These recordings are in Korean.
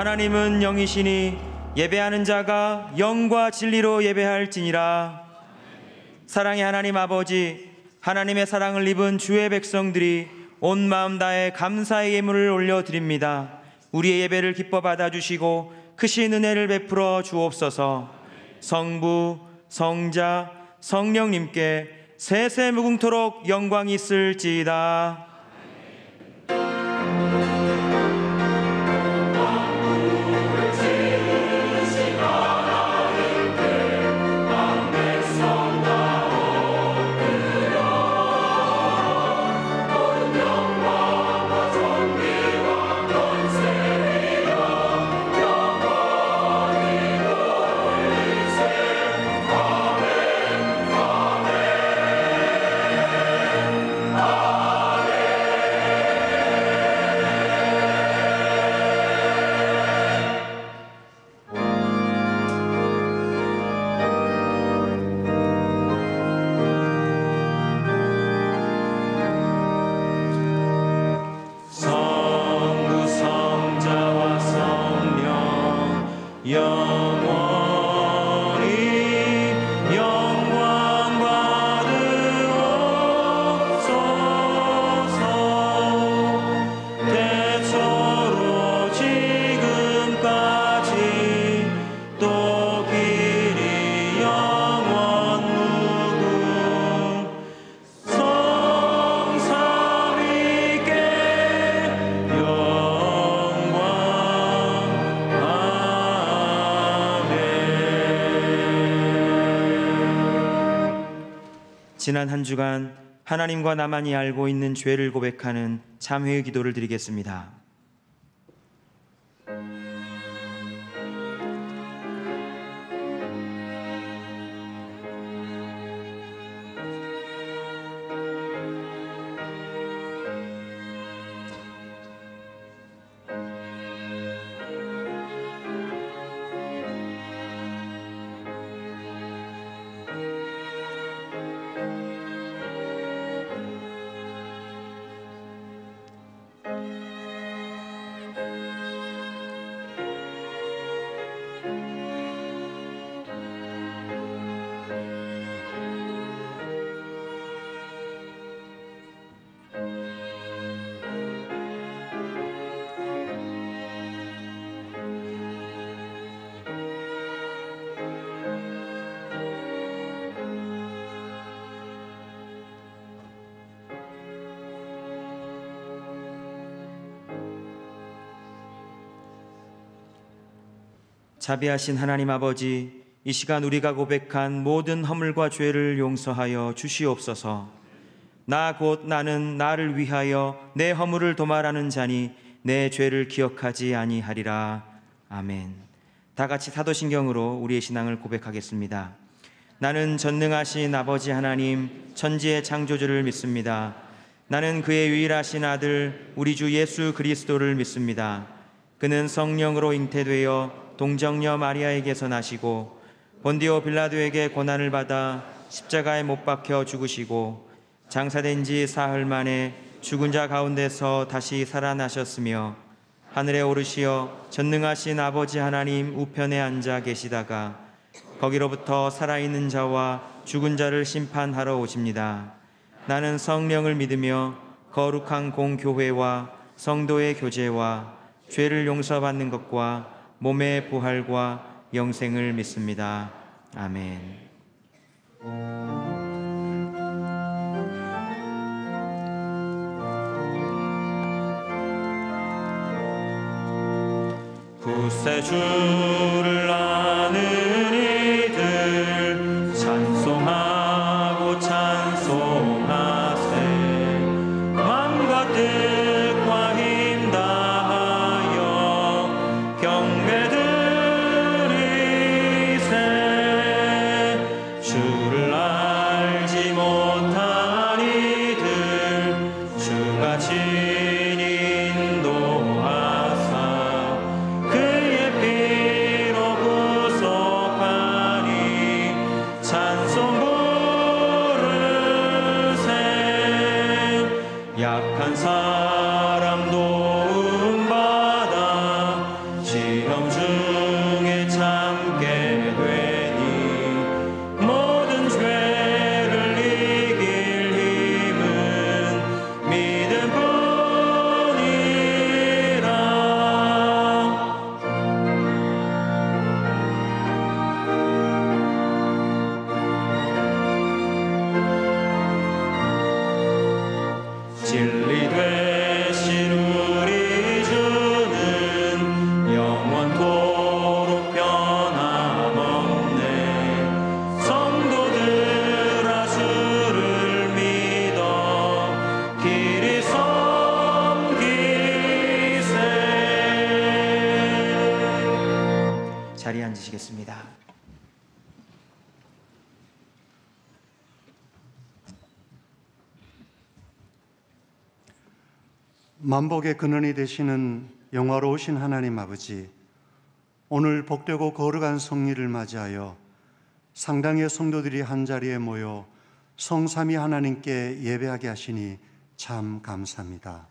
하나님은 영이시니 예배하는 자가 영과 진리로 예배할지니라. 사랑의 하나님 아버지, 하나님의 사랑을 입은 주의 백성들이 온 마음 다해 감사의 예물을 올려드립니다. 우리의 예배를 기뻐 받아주시고 크신 은혜를 베풀어 주옵소서. 성부, 성자, 성령님께 세세 무궁토록 영광이 있을지이다. 지난 한 주간 하나님과 나만이 알고 있는 죄를 고백하는 참회의 기도를 드리겠습니다. 자비하신 하나님 아버지, 이 시간 우리가 고백한 모든 허물과 죄를 용서하여 주시옵소서. 나 곧 나는 나를 위하여 내 허물을 도말하는 자니 내 죄를 기억하지 아니하리라. 아멘. 다 같이 사도신경으로 우리의 신앙을 고백하겠습니다. 나는 전능하신 아버지 하나님, 천지의 창조주를 믿습니다. 나는 그의 유일하신 아들 우리 주 예수 그리스도를 믿습니다. 그는 성령으로 잉태되어 동정녀 마리아에게서 나시고 본디오 빌라도에게 고난을 받아 십자가에 못 박혀 죽으시고 장사된 지 사흘 만에 죽은 자 가운데서 다시 살아나셨으며 하늘에 오르시어 전능하신 아버지 하나님 우편에 앉아 계시다가 거기로부터 살아있는 자와 죽은 자를 심판하러 오십니다. 나는 성령을 믿으며 거룩한 공교회와 성도의 교제와 죄를 용서받는 것과 몸의 부활과 영생을 믿습니다. 아멘. 구세주를 아는 이들 찬송하고 찬송하세. 마음과 뜻과 힘 다하여 경배 드리세. 주를 알지 못한 이들 주가 친히 인도하사 그의 피로 구속하니 찬송 부르세. 약한 사람 도움받아 앉으시겠습니다. 만복의 근원이 되시는 영화로우신 하나님 아버지, 오늘 복되고 거룩한 성리를 맞이하여 상당의 성도들이 한자리에 모여 성삼위 하나님께 예배하게 하시니 참 감사합니다.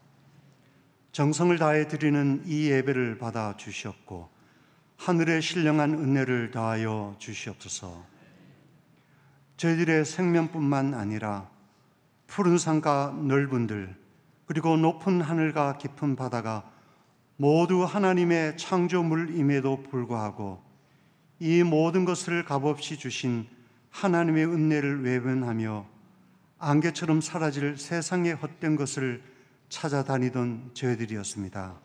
정성을 다해 드리는 이 예배를 받아 주시옵고 하늘의 신령한 은혜를 더하여 주시옵소서. 저희들의 생명뿐만 아니라 푸른 산과 넓은 들, 그리고 높은 하늘과 깊은 바다가 모두 하나님의 창조물임에도 불구하고 이 모든 것을 값없이 주신 하나님의 은혜를 외면하며 안개처럼 사라질 세상의 헛된 것을 찾아다니던 저희들이었습니다.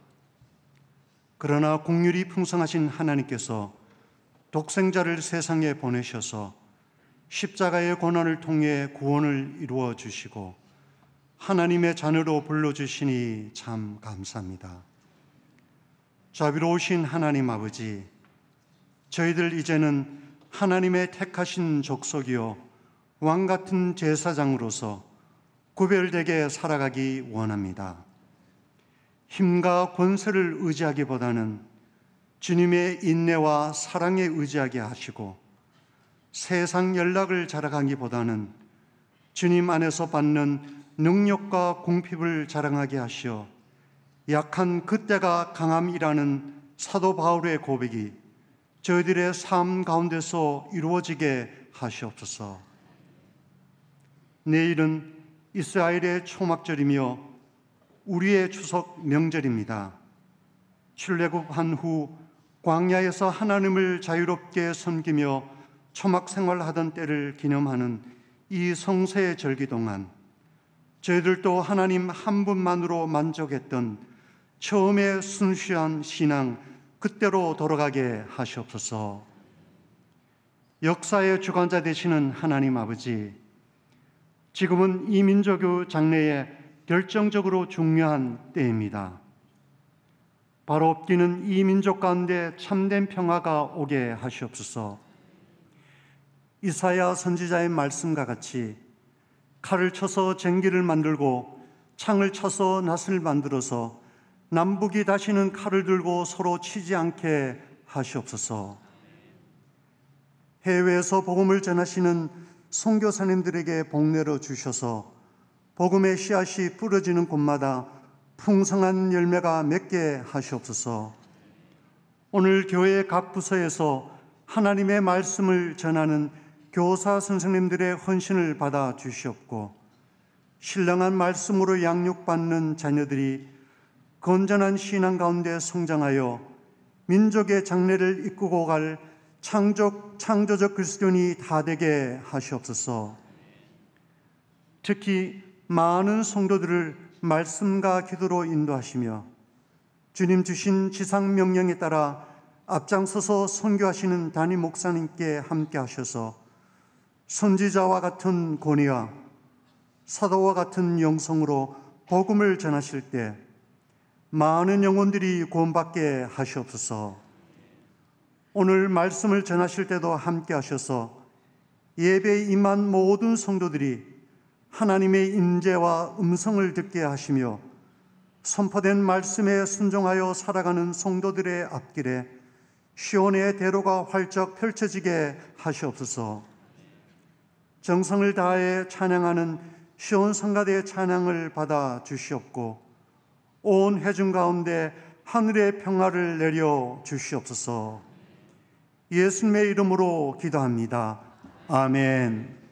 그러나 긍휼이 풍성하신 하나님께서 독생자를 세상에 보내셔서 십자가의 고난을 통해 구원을 이루어 주시고 하나님의 자녀로 불러주시니 참 감사합니다. 자비로우신 하나님 아버지, 저희들 이제는 하나님의 택하신 족속이요 왕같은 제사장으로서 구별되게 살아가기 원합니다. 힘과 권세를 의지하기보다는 주님의 인내와 사랑에 의지하게 하시고 세상 연락을 자랑하기보다는 주님 안에서 받는 능력과 공핍을 자랑하게 하시어 약한 그때가 강함이라는 사도 바울의 고백이 저희들의 삶 가운데서 이루어지게 하시옵소서. 내일은 이스라엘의 초막절이며 우리의 추석 명절입니다. 출애굽한 후 광야에서 하나님을 자유롭게 섬기며 초막 생활하던 때를 기념하는 이 성세의 절기 동안 저희들도 하나님 한 분만으로 만족했던 처음의 순수한 신앙 그때로 돌아가게 하시옵소서. 역사의 주관자 되시는 하나님 아버지, 지금은 이 민족의 장래에 결정적으로 중요한 때입니다. 바로 없기는 이 민족 가운데 참된 평화가 오게 하시옵소서. 이사야 선지자의 말씀과 같이 칼을 쳐서 쟁기를 만들고 창을 쳐서 낫을 만들어서 남북이 다시는 칼을 들고 서로 치지 않게 하시옵소서. 해외에서 복음을 전하시는 선교사님들에게 복내려 주셔서 복음의 씨앗이 뿌려지는 곳마다 풍성한 열매가 맺게 하시옵소서. 오늘 교회 각 부서에서 하나님의 말씀을 전하는 교사 선생님들의 헌신을 받아 주시옵고 신령한 말씀으로 양육받는 자녀들이 건전한 신앙 가운데 성장하여 민족의 장래를 이끌고 갈 창조적 그리스도인이 다 되게 하시옵소서. 특히 많은 성도들을 말씀과 기도로 인도하시며 주님 주신 지상 명령에 따라 앞장서서 선교하시는 담임 목사님께 함께 하셔서 선지자와 같은 권위와 사도와 같은 영성으로 복음을 전하실 때 많은 영혼들이 구원받게 하시옵소서. 오늘 말씀을 전하실 때도 함께 하셔서 예배에 임한 모든 성도들이 하나님의 인재와 음성을 듣게 하시며 선포된 말씀에 순종하여 살아가는 성도들의 앞길에 시온의 대로가 활짝 펼쳐지게 하시옵소서. 정성을 다해 찬양하는 시온 성가대의 찬양을 받아 주시옵고 온 회중 가운데 하늘의 평화를 내려 주시옵소서. 예수님의 이름으로 기도합니다. 아멘.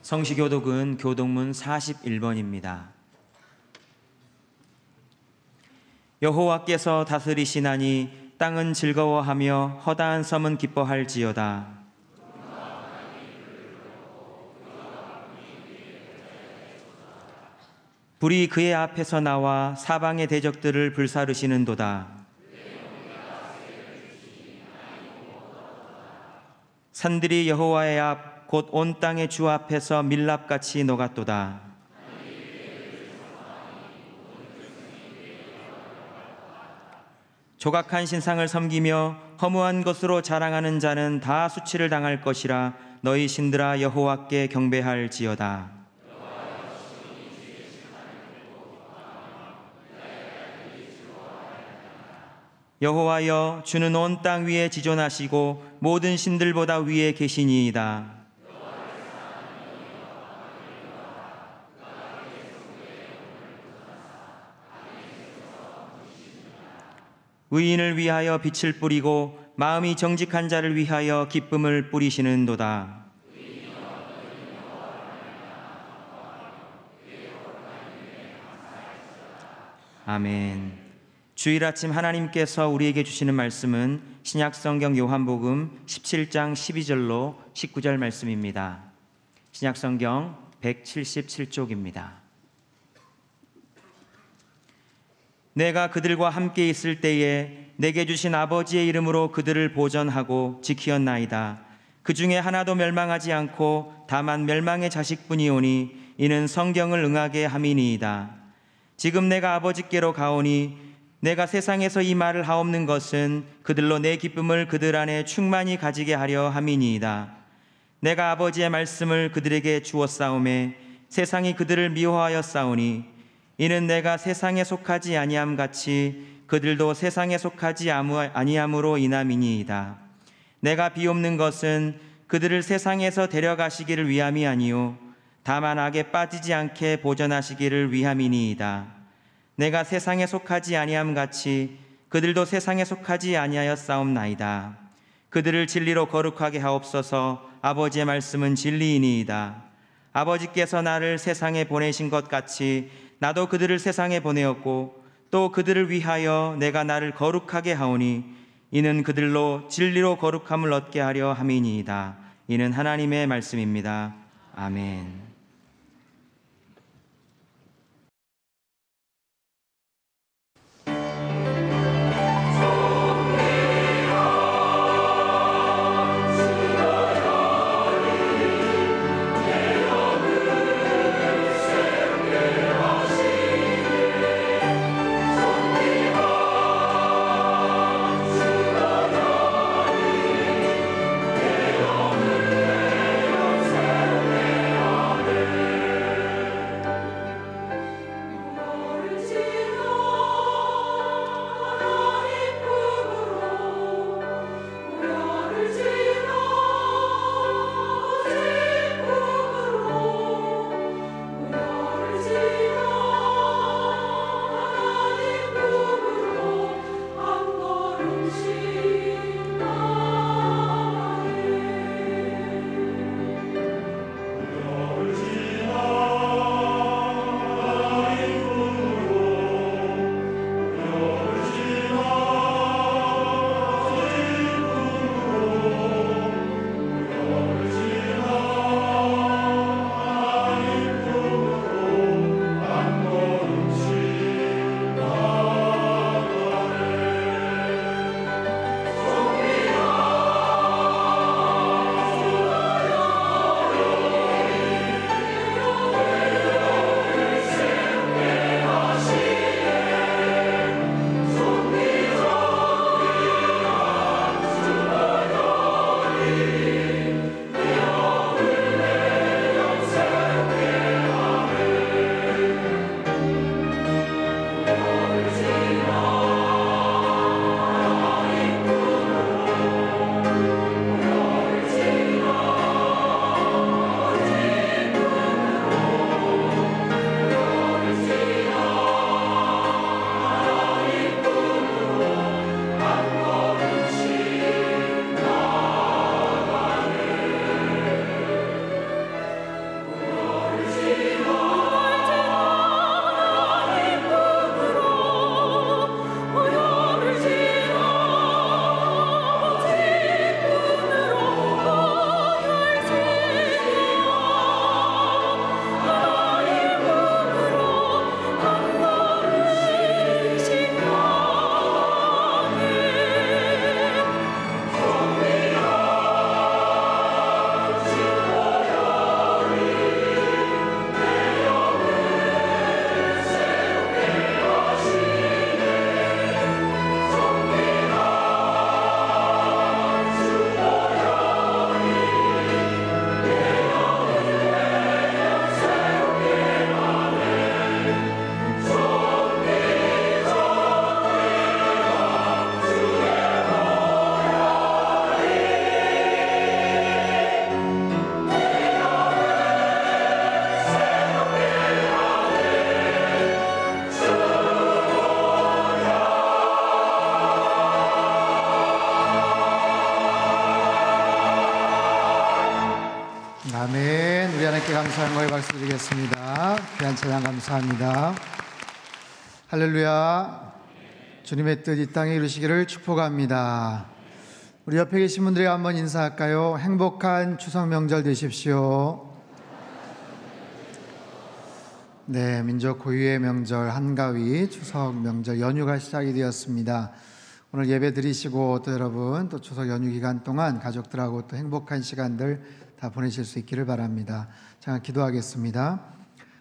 성시교독은 교독문 41번입니다. 여호와께서 다스리시나니 땅은 즐거워하며 허다한 섬은 기뻐할지어다. 불이 그의 앞에서 나와 사방의 대적들을 불사르시는도다. 산들이 여호와의 앞 곧 온 땅의 주 앞에서 밀랍같이 녹았도다. 조각한 신상을 섬기며 허무한 것으로 자랑하는 자는 다 수치를 당할 것이라. 너희 신들아 여호와께 경배할지어다. 여호와여, 주는 온 땅 위에 지존하시고 모든 신들보다 위에 계시니이다. 의인을 위하여 빛을 뿌리고 마음이 정직한 자를 위하여 기쁨을 뿌리시는도다. 아멘. 주일 아침 하나님께서 우리에게 주시는 말씀은 신약성경 요한복음 17장 12절로 19절 말씀입니다. 신약성경 177쪽입니다. 내가 그들과 함께 있을 때에 내게 주신 아버지의 이름으로 그들을 보전하고 지키었나이다. 그 중에 하나도 멸망하지 않고 다만 멸망의 자식뿐이오니 이는 성경을 응하게 함이니이다. 지금 내가 아버지께로 가오니 내가 세상에서 이 말을 하옵는 것은 그들로 내 기쁨을 그들 안에 충만히 가지게 하려 함이니이다. 내가 아버지의 말씀을 그들에게 주었사오매 세상이 그들을 미워하였사오니 이는 내가 세상에 속하지 아니함 같이 그들도 세상에 속하지 아니함으로 인함이니이다. 내가 비옵는 것은 그들을 세상에서 데려가시기를 위함이 아니요 다만 악에 빠지지 않게 보전하시기를 위함이니이다. 내가 세상에 속하지 아니함 같이 그들도 세상에 속하지 아니하였사옵나이다. 그들을 진리로 거룩하게 하옵소서. 아버지의 말씀은 진리이니이다. 아버지께서 나를 세상에 보내신 것 같이 나도 그들을 세상에 보내었고 또 그들을 위하여 내가 나를 거룩하게 하오니 이는 그들로 진리로 거룩함을 얻게 하려 함이니이다. 이는 하나님의 말씀입니다. 아멘. 하나님께 감사한 거에 박수 드리겠습니다. 귀한 찬양 감사합니다. 할렐루야. 주님의 뜻 이 땅에 이루시기를 축복합니다. 우리 옆에 계신 분들에게 한번 인사할까요? 행복한 추석 명절 되십시오. 네, 민족 고유의 명절 한가위 추석 명절 연휴가 시작이 되었습니다. 오늘 예배 드리시고 또 여러분 또 추석 연휴 기간 동안 가족들하고 또 행복한 시간들 다 보내실 수 있기를 바랍니다. 잠깐 기도하겠습니다.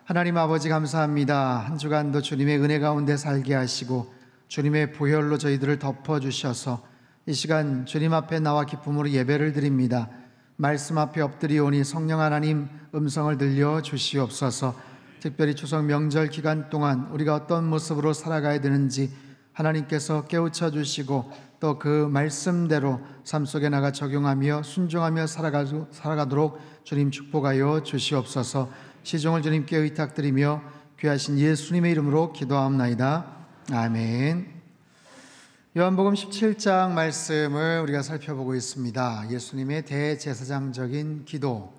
하나님 아버지 감사합니다. 한 주간도 주님의 은혜 가운데 살게 하시고 주님의 보혈로 저희들을 덮어주셔서 이 시간 주님 앞에 나와 기쁨으로 예배를 드립니다. 말씀 앞에 엎드리오니 성령 하나님 음성을 들려 주시옵소서. 특별히 추석 명절 기간 동안 우리가 어떤 모습으로 살아가야 되는지 하나님께서 깨우쳐 주시고 또 그 말씀대로 삶 속에 나가 적용하며 순종하며 살아가도록 주님 축복하여 주시옵소서. 시종을 주님께 의탁드리며 귀하신 예수님의 이름으로 기도하옵나이다. 아멘. 요한복음 17장 말씀을 우리가 살펴보고 있습니다. 예수님의 대제사장적인 기도,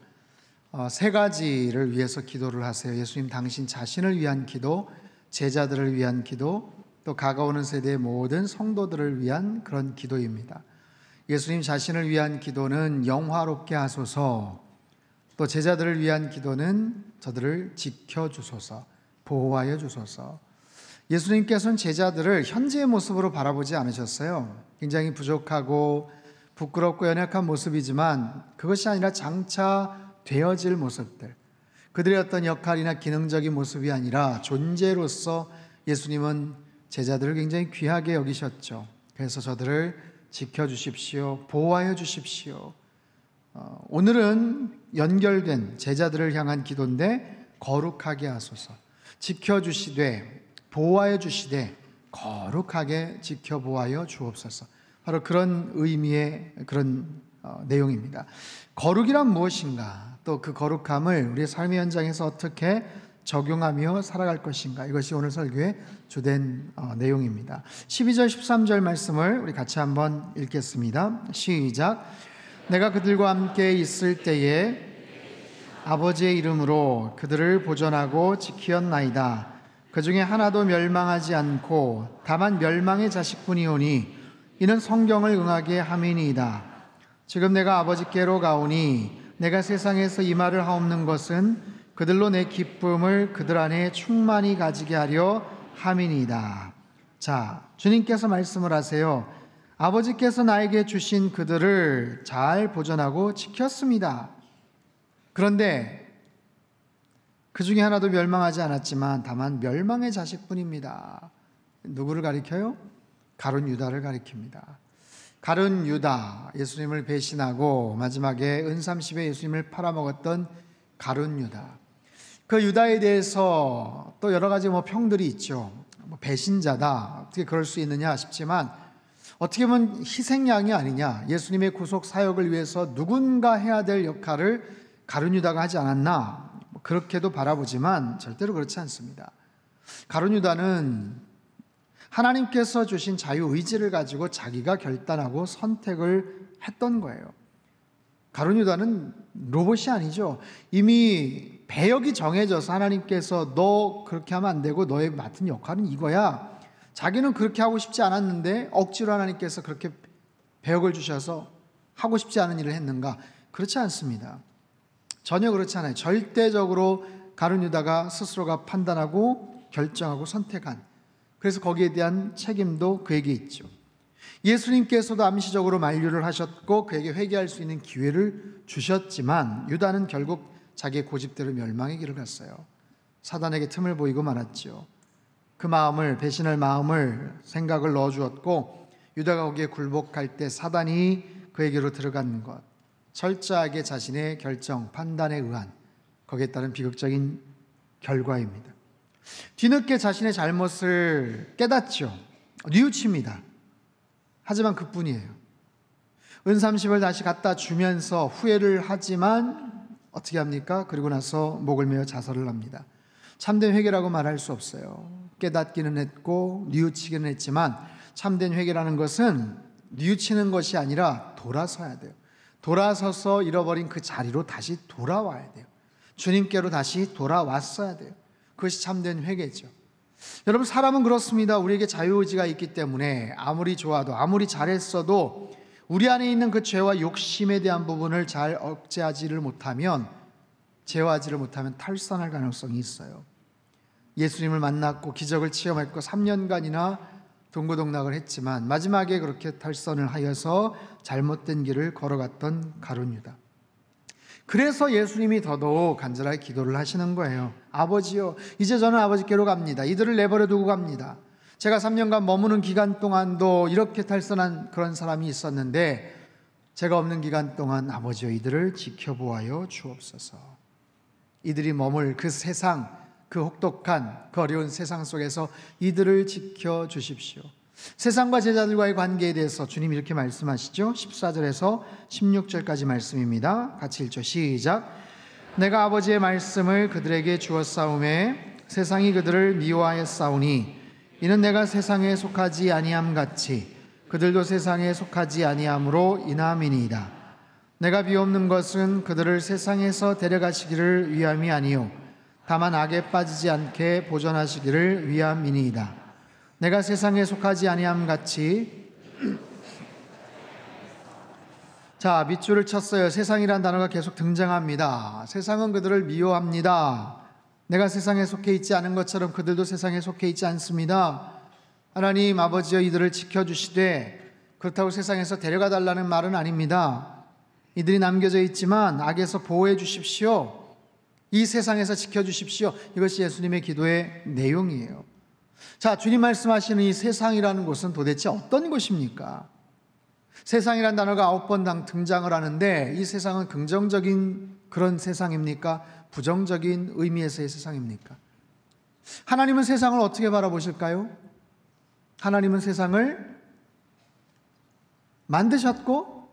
세 가지를 위해서 기도를 하세요. 예수님 당신 자신을 위한 기도, 제자들을 위한 기도, 또 가까우는 세대의 모든 성도들을 위한 그런 기도입니다. 예수님 자신을 위한 기도는 영화롭게 하소서, 또 제자들을 위한 기도는 저들을 지켜주소서, 보호하여 주소서. 예수님께서는 제자들을 현재의 모습으로 바라보지 않으셨어요. 굉장히 부족하고 부끄럽고 연약한 모습이지만 그것이 아니라 장차 되어질 모습들, 그들의 어떤 역할이나 기능적인 모습이 아니라 존재로서 예수님은 제자들을 굉장히 귀하게 여기셨죠. 그래서 저들을 지켜주십시오, 보호하여 주십시오. 오늘은 연결된 제자들을 향한 기도인데 거룩하게 하소서, 지켜주시되 보호하여 주시되 거룩하게 지켜보호하여 주옵소서. 바로 그런 의미의 그런 내용입니다. 거룩이란 무엇인가, 또 그 거룩함을 우리의 삶의 현장에서 어떻게 적용하며 살아갈 것인가, 이것이 오늘 설교의 주된 내용입니다. 12절 13절 말씀을 우리 같이 한번 읽겠습니다. 시작. 내가 그들과 함께 있을 때에 아버지의 이름으로 그들을 보존하고 지키었나이다. 그 중에 하나도 멸망하지 않고 다만 멸망의 자식뿐이오니 이는 성경을 응하게 함이니이다. 지금 내가 아버지께로 가오니 내가 세상에서 이 말을 하옵는 것은 그들로 내 기쁨을 그들 안에 충만히 가지게 하려 함이니이다. 자, 주님께서 말씀을 하세요. 아버지께서 나에게 주신 그들을 잘 보존하고 지켰습니다. 그런데 그 중에 하나도 멸망하지 않았지만 다만 멸망의 자식뿐입니다. 누구를 가리켜요? 가룟 유다를 가리킵니다. 가룟 유다, 예수님을 배신하고 마지막에 은삼십에 예수님을 팔아먹었던 가룟 유다. 그 유다에 대해서 또 여러 가지 평들이 있죠. 배신자다, 어떻게 그럴 수 있느냐 싶지만 어떻게 보면 희생양이 아니냐, 예수님의 구속 사역을 위해서 누군가 해야 될 역할을 가룟 유다가 하지 않았나, 그렇게도 바라보지만 절대로 그렇지 않습니다. 가룟 유다는 하나님께서 주신 자유의지를 가지고 자기가 결단하고 선택을 했던 거예요. 가룟 유다는 로봇이 아니죠. 이미 배역이 정해져서 하나님께서 너 그렇게 하면 안 되고 너의 맡은 역할은 이거야. 자기는 그렇게 하고 싶지 않았는데 억지로 하나님께서 그렇게 배역을 주셔서 하고 싶지 않은 일을 했는가? 그렇지 않습니다. 전혀 그렇지 않아요. 절대적으로 가룟 유다가 스스로가 판단하고 결정하고 선택한, 그래서 거기에 대한 책임도 그에게 있죠. 예수님께서도 암시적으로 만류를 하셨고 그에게 회개할 수 있는 기회를 주셨지만 유다는 결국 자기의 고집대로 멸망의 길을 갔어요. 사단에게 틈을 보이고 말았죠. 그 마음을, 배신할 마음을, 생각을 넣어주었고 유다가 거기에 굴복할 때 사단이 그에게로 들어간 것, 철저하게 자신의 결정, 판단에 의한, 거기에 따른 비극적인 결과입니다. 뒤늦게 자신의 잘못을 깨닫죠. 뉘우칩니다. 하지만 그뿐이에요. 은삼십을 다시 갖다 주면서 후회를 하지만 어떻게 합니까? 그리고 나서 목을 메어 자살을 합니다. 참된 회개라고 말할 수 없어요. 깨닫기는 했고 뉘우치기는 했지만 참된 회개라는 것은 뉘우치는 것이 아니라 돌아서야 돼요. 돌아서서 잃어버린 그 자리로 다시 돌아와야 돼요. 주님께로 다시 돌아왔어야 돼요. 그것이 참된 회개죠. 여러분, 사람은 그렇습니다. 우리에게 자유의지가 있기 때문에 아무리 좋아도, 아무리 잘했어도 우리 안에 있는 그 죄와 욕심에 대한 부분을 잘 억제하지를 못하면, 제어하지를 못하면 탈선할 가능성이 있어요. 예수님을 만났고 기적을 체험했고 3년간이나 동고동락을 했지만 마지막에 그렇게 탈선을 하여서 잘못된 길을 걸어갔던 가룟 유다. 그래서 예수님이 더더욱 간절하게 기도를 하시는 거예요. 아버지요, 이제 저는 아버지께로 갑니다. 이들을 내버려 두고 갑니다. 제가 3년간 머무는 기간 동안도 이렇게 탈선한 그런 사람이 있었는데 제가 없는 기간 동안 아버지요, 이들을 지켜보아요 주옵소서. 이들이 머물 그 세상, 그 혹독한, 그 어려운 세상 속에서 이들을 지켜주십시오. 세상과 제자들과의 관계에 대해서 주님 이렇게 말씀하시죠. 14절에서 16절까지 말씀입니다. 같이 읽죠. 시작. 내가 아버지의 말씀을 그들에게 주었사오매 세상이 그들을 미워하였사오니 이는 내가 세상에 속하지 아니함 같이 그들도 세상에 속하지 아니함으로 인함이니이다. 내가 비옵는 것은 그들을 세상에서 데려가시기를 위함이 아니요 다만 악에 빠지지 않게 보존하시기를 위함이니이다. 내가 세상에 속하지 아니함 같이 자, 밑줄을 쳤어요. 세상이란 단어가 계속 등장합니다. 세상은 그들을 미워합니다. 내가 세상에 속해 있지 않은 것처럼 그들도 세상에 속해 있지 않습니다. 하나님 아버지여, 이들을 지켜주시되 그렇다고 세상에서 데려가 달라는 말은 아닙니다. 이들이 남겨져 있지만 악에서 보호해 주십시오. 이 세상에서 지켜주십시오. 이것이 예수님의 기도의 내용이에요. 자, 주님 말씀하시는 이 세상이라는 곳은 도대체 어떤 곳입니까? 세상이라는 단어가 9번 등장을 하는데 이 세상은 긍정적인 그런 세상입니까? 부정적인 의미에서의 세상입니까? 하나님은 세상을 어떻게 바라보실까요? 하나님은 세상을 만드셨고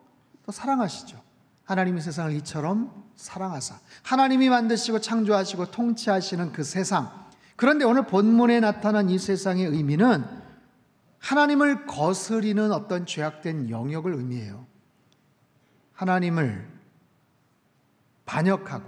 또 사랑하시죠. 하나님이 세상을 이처럼 사랑하사, 하나님이 만드시고 창조하시고 통치하시는 그 세상. 그런데 오늘 본문에 나타난 이 세상의 의미는 하나님을 거스리는 어떤 죄악된 영역을 의미해요. 하나님을 반역하고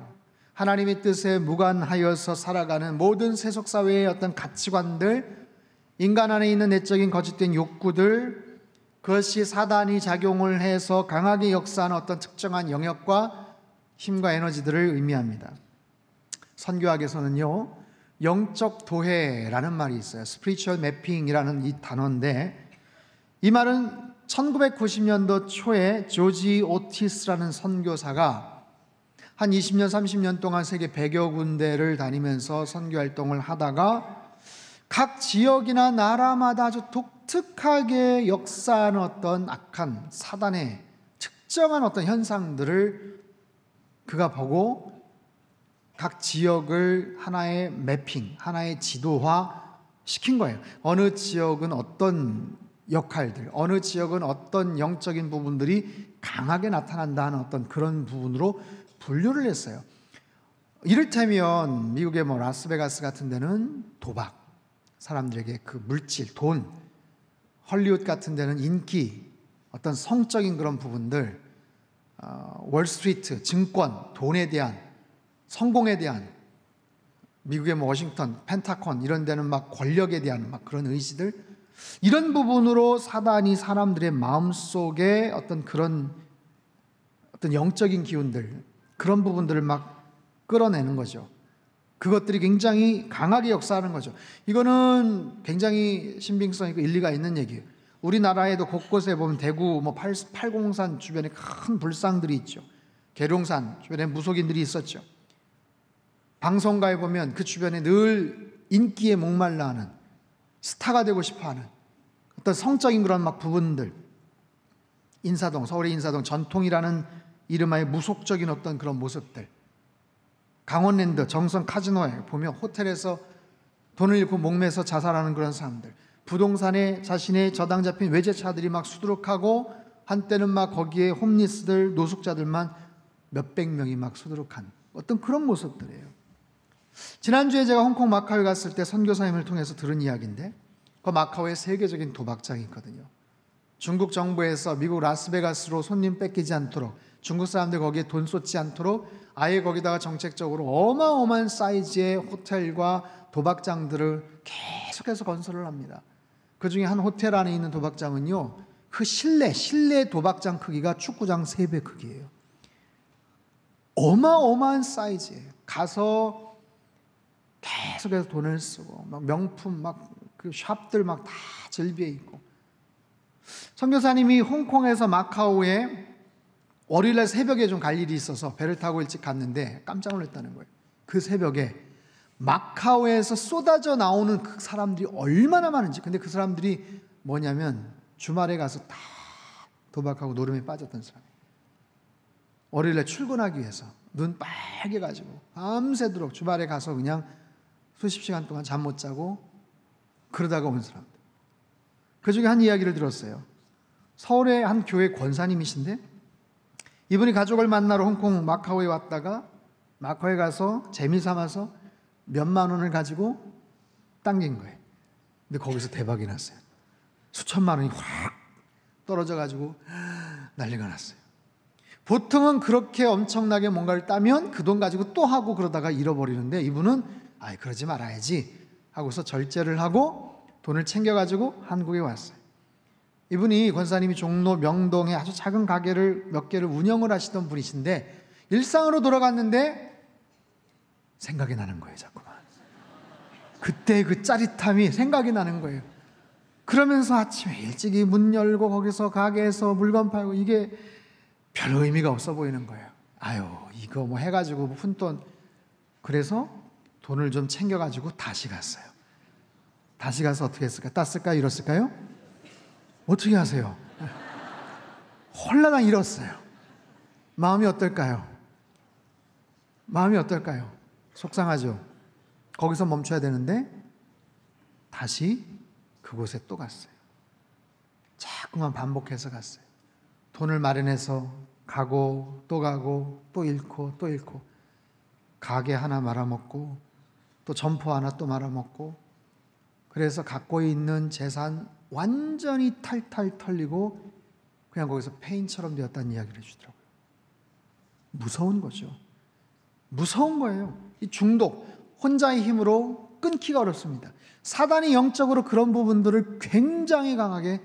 하나님의 뜻에 무관하여서 살아가는 모든 세속사회의 어떤 가치관들, 인간 안에 있는 내적인 거짓된 욕구들, 그것이 사단이 작용을 해서 강하게 역사하는 어떤 특정한 영역과 힘과 에너지들을 의미합니다. 선교학에서는요, 영적 도해라는 말이 있어요. Spiritual Mapping이라는 이 단어인데, 이 말은 1990년도 초에 조지 오티스라는 선교사가 한 20년, 30년 동안 세계 100여 군데를 다니면서 선교활동을 하다가 각 지역이나 나라마다 아주 독특하게 역사하는 어떤 악한 사단의 특정한 어떤 현상들을 그가 보고 각 지역을 하나의 매핑, 하나의 지도화 시킨 거예요. 어느 지역은 어떤 역할들, 어느 지역은 어떤 영적인 부분들이 강하게 나타난다 하는 어떤 그런 부분으로 분류를 했어요. 이를테면 미국의 라스베가스 같은 데는 도박, 사람들에게 그 물질, 돈, 헐리우드 같은 데는 인기, 어떤 성적인 그런 부분들, 월스트리트, 증권, 돈에 대한, 성공에 대한, 미국의 워싱턴, 펜타곤 이런 데는 막 권력에 대한 막 그런 의지들, 이런 부분으로 사단이 사람들의 마음속에 어떤 그런 어떤 영적인 기운들, 그런 부분들을 막 끌어내는 거죠. 그것들이 굉장히 강하게 역사하는 거죠. 이거는 굉장히 신빙성 있고 일리가 있는 얘기예요. 우리나라에도 곳곳에 보면 대구 팔공산 주변에 큰 불상들이 있죠. 계룡산 주변에 무속인들이 있었죠. 방송가에 보면 그 주변에 늘 인기에 목말라 하는, 스타가 되고 싶어 하는 어떤 성적인 그런 막 부분들, 인사동, 서울의 인사동 전통이라는 이름하에 무속적인 어떤 그런 모습들, 강원랜드, 정선 카지노에 보면 호텔에서 돈을 잃고 목매서 자살하는 그런 사람들, 부동산에 자신의 저당 잡힌 외제차들이 막 수두룩하고 한때는 막 거기에 홈리스들, 노숙자들만 몇백 명이 막 수두룩한 어떤 그런 모습들이에요. 지난주에 제가 홍콩 마카오에 갔을 때 선교사님을 통해서 들은 이야기인데, 그 마카오에 세계적인 도박장이 있거든요. 중국 정부에서 미국 라스베가스로 손님 뺏기지 않도록 중국 사람들 거기에 돈 쏟지 않도록 아예 거기다가 정책적으로 어마어마한 사이즈의 호텔과 도박장들을 계속해서 건설을 합니다. 그 중에 한 호텔 안에 있는 도박장은요, 그 실내 도박장 크기가 축구장 3배 크기예요. 어마어마한 사이즈예요. 가서 계속해서 돈을 쓰고 막 명품 막 그 샵들 막 다 즐비해 있고. 선교사님이 홍콩에서 마카오에 월요일날 새벽에 좀 갈 일이 있어서 배를 타고 일찍 갔는데 깜짝 놀랐다는 거예요. 그 새벽에 마카오에서 쏟아져 나오는 그 사람들이 얼마나 많은지. 근데 그 사람들이 뭐냐면 주말에 가서 다 도박하고 노름에 빠졌던 사람이에요. 월요일날 출근하기 위해서 눈 빨개가지고 밤새도록 주말에 가서 그냥 수십 시간 동안 잠 못 자고 그러다가 온 사람들. 그 중에 한 이야기를 들었어요. 서울의 한 교회 권사님이신데 이분이 가족을 만나러 홍콩 마카오에 왔다가 마카오에 가서 재미삼아서 몇만 원을 가지고 당긴 거예요. 근데 거기서 대박이 났어요. 수천만 원이 확 떨어져가지고 난리가 났어요. 보통은 그렇게 엄청나게 뭔가를 따면 그 돈 가지고 또 하고 그러다가 잃어버리는데 이분은 그러지 말아야지 하고서 절제를 하고 돈을 챙겨가지고 한국에 왔어요. 이분이 권사님이 종로 명동에 아주 작은 가게를 몇 개를 운영을 하시던 분이신데 일상으로 돌아갔는데 생각이 나는 거예요. 자꾸만 그때 그 짜릿함이 생각이 나는 거예요. 그러면서 아침에 일찍이 문 열고 거기서 가게에서 물건 팔고 이게 별 의미가 없어 보이는 거예요. 이거 뭐 해가지고 푼돈. 그래서 돈을 좀 챙겨가지고 다시 갔어요. 다시 가서 어떻게 했을까? 땄을까? 잃었을까요? 어떻게 하세요? 홀라당 잃었어요. 마음이 어떨까요? 속상하죠? 거기서 멈춰야 되는데 다시 그곳에 또 갔어요. 자꾸만 반복해서 갔어요. 돈을 마련해서 가고 또 잃고 가게 하나 말아먹고 또 점포 하나 또 말아먹고. 그래서 갖고 있는 재산 완전히 탈탈 털리고 그냥 거기서 폐인처럼 되었다는 이야기를 해주더라고요. 무서운 거죠. 무서운 거예요. 이 중독, 혼자의 힘으로 끊기가 어렵습니다. 사단이 영적으로 그런 부분들을 굉장히 강하게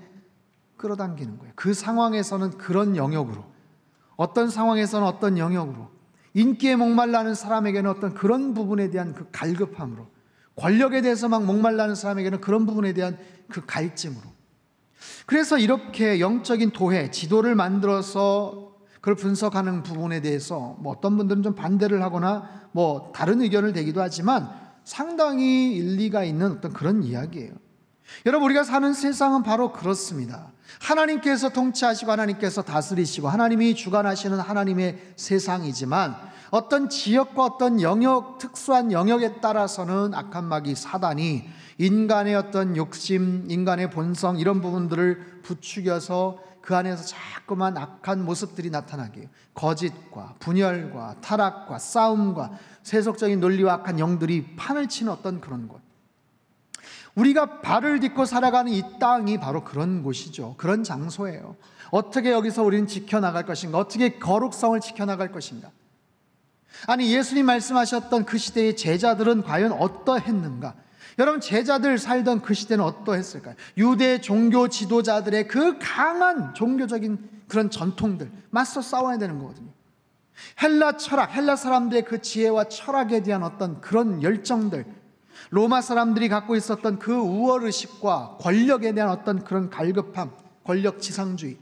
끌어당기는 거예요. 그 상황에서는 그런 영역으로, 어떤 상황에서는 어떤 영역으로, 인기에 목말라는 사람에게는 어떤 그런 부분에 대한 그 갈급함으로, 권력에 대해서 막 목말라는 사람에게는 그런 부분에 대한 그 갈증으로. 그래서 이렇게 영적인 도회, 지도를 만들어서 그걸 분석하는 부분에 대해서 어떤 분들은 좀 반대를 하거나 다른 의견을 대기도 하지만 상당히 일리가 있는 어떤 그런 이야기예요. 여러분, 우리가 사는 세상은 바로 그렇습니다. 하나님께서 통치하시고 하나님께서 다스리시고 하나님이 주관하시는 하나님의 세상이지만 어떤 지역과 어떤 영역, 특수한 영역에 따라서는 악한 마귀 사단이 인간의 어떤 욕심, 인간의 본성 이런 부분들을 부추겨서 그 안에서 자꾸만 악한 모습들이 나타나게 해요. 거짓과 분열과 타락과 싸움과 세속적인 논리와 악한 영들이 판을 치는 어떤 그런 곳. 우리가 발을 딛고 살아가는 이 땅이 바로 그런 곳이죠. 그런 장소예요. 어떻게 여기서 우리는 지켜나갈 것인가? 어떻게 거룩성을 지켜나갈 것인가? 아니, 예수님 말씀하셨던 그 시대의 제자들은 과연 어떠했는가? 여러분, 제자들 살던 그 시대는 어떠했을까요? 유대 종교 지도자들의 그 강한 종교적인 그런 전통들 맞서 싸워야 되는 거거든요. 헬라 철학, 헬라 사람들의 그 지혜와 철학에 대한 어떤 그런 열정들, 로마 사람들이 갖고 있었던 그 우월의식과 권력에 대한 어떤 그런 갈급함, 권력 지상주의,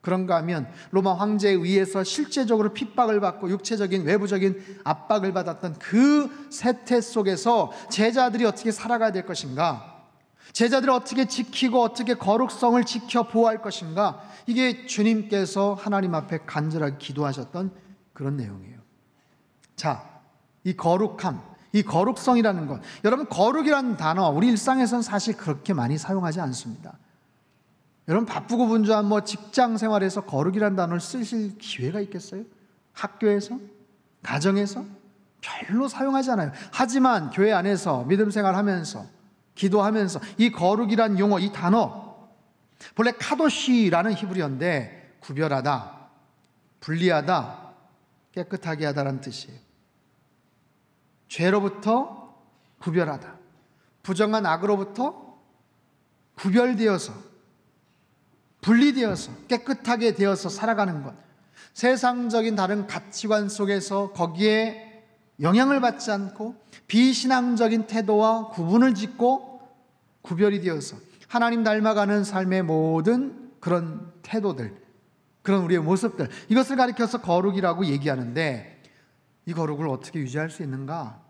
그런가 하면 로마 황제에 의해서 실제적으로 핍박을 받고 육체적인 외부적인 압박을 받았던 그 세태 속에서 제자들이 어떻게 살아가야 될 것인가, 제자들을 어떻게 지키고 어떻게 거룩성을 지켜 보호할 것인가, 이게 주님께서 하나님 앞에 간절하게 기도하셨던 그런 내용이에요. 자, 이 거룩함, 이 거룩성이라는 것, 여러분, 거룩이라는 단어 우리 일상에서는 사실 그렇게 많이 사용하지 않습니다. 여러분, 바쁘고 분주한 직장 생활에서 거룩이라는 단어를 쓰실 기회가 있겠어요? 학교에서? 가정에서? 별로 사용하지 않아요. 하지만 교회 안에서 믿음 생활하면서 기도하면서 이 거룩이란 용어, 이 단어, 본래 카도시라는 히브리어인데 구별하다, 분리하다, 깨끗하게 하다라는 뜻이에요. 죄로부터 구별하다, 부정한 악으로부터 구별되어서, 분리되어서, 깨끗하게 되어서 살아가는 것. 세상적인 다른 가치관 속에서 거기에 영향을 받지 않고 비신앙적인 태도와 구분을 짓고 구별이 되어서 하나님 닮아가는 삶의 모든 그런 태도들, 그런 우리의 모습들, 이것을 가리켜서 거룩이라고 얘기하는데, 이 거룩을 어떻게 유지할 수 있는가?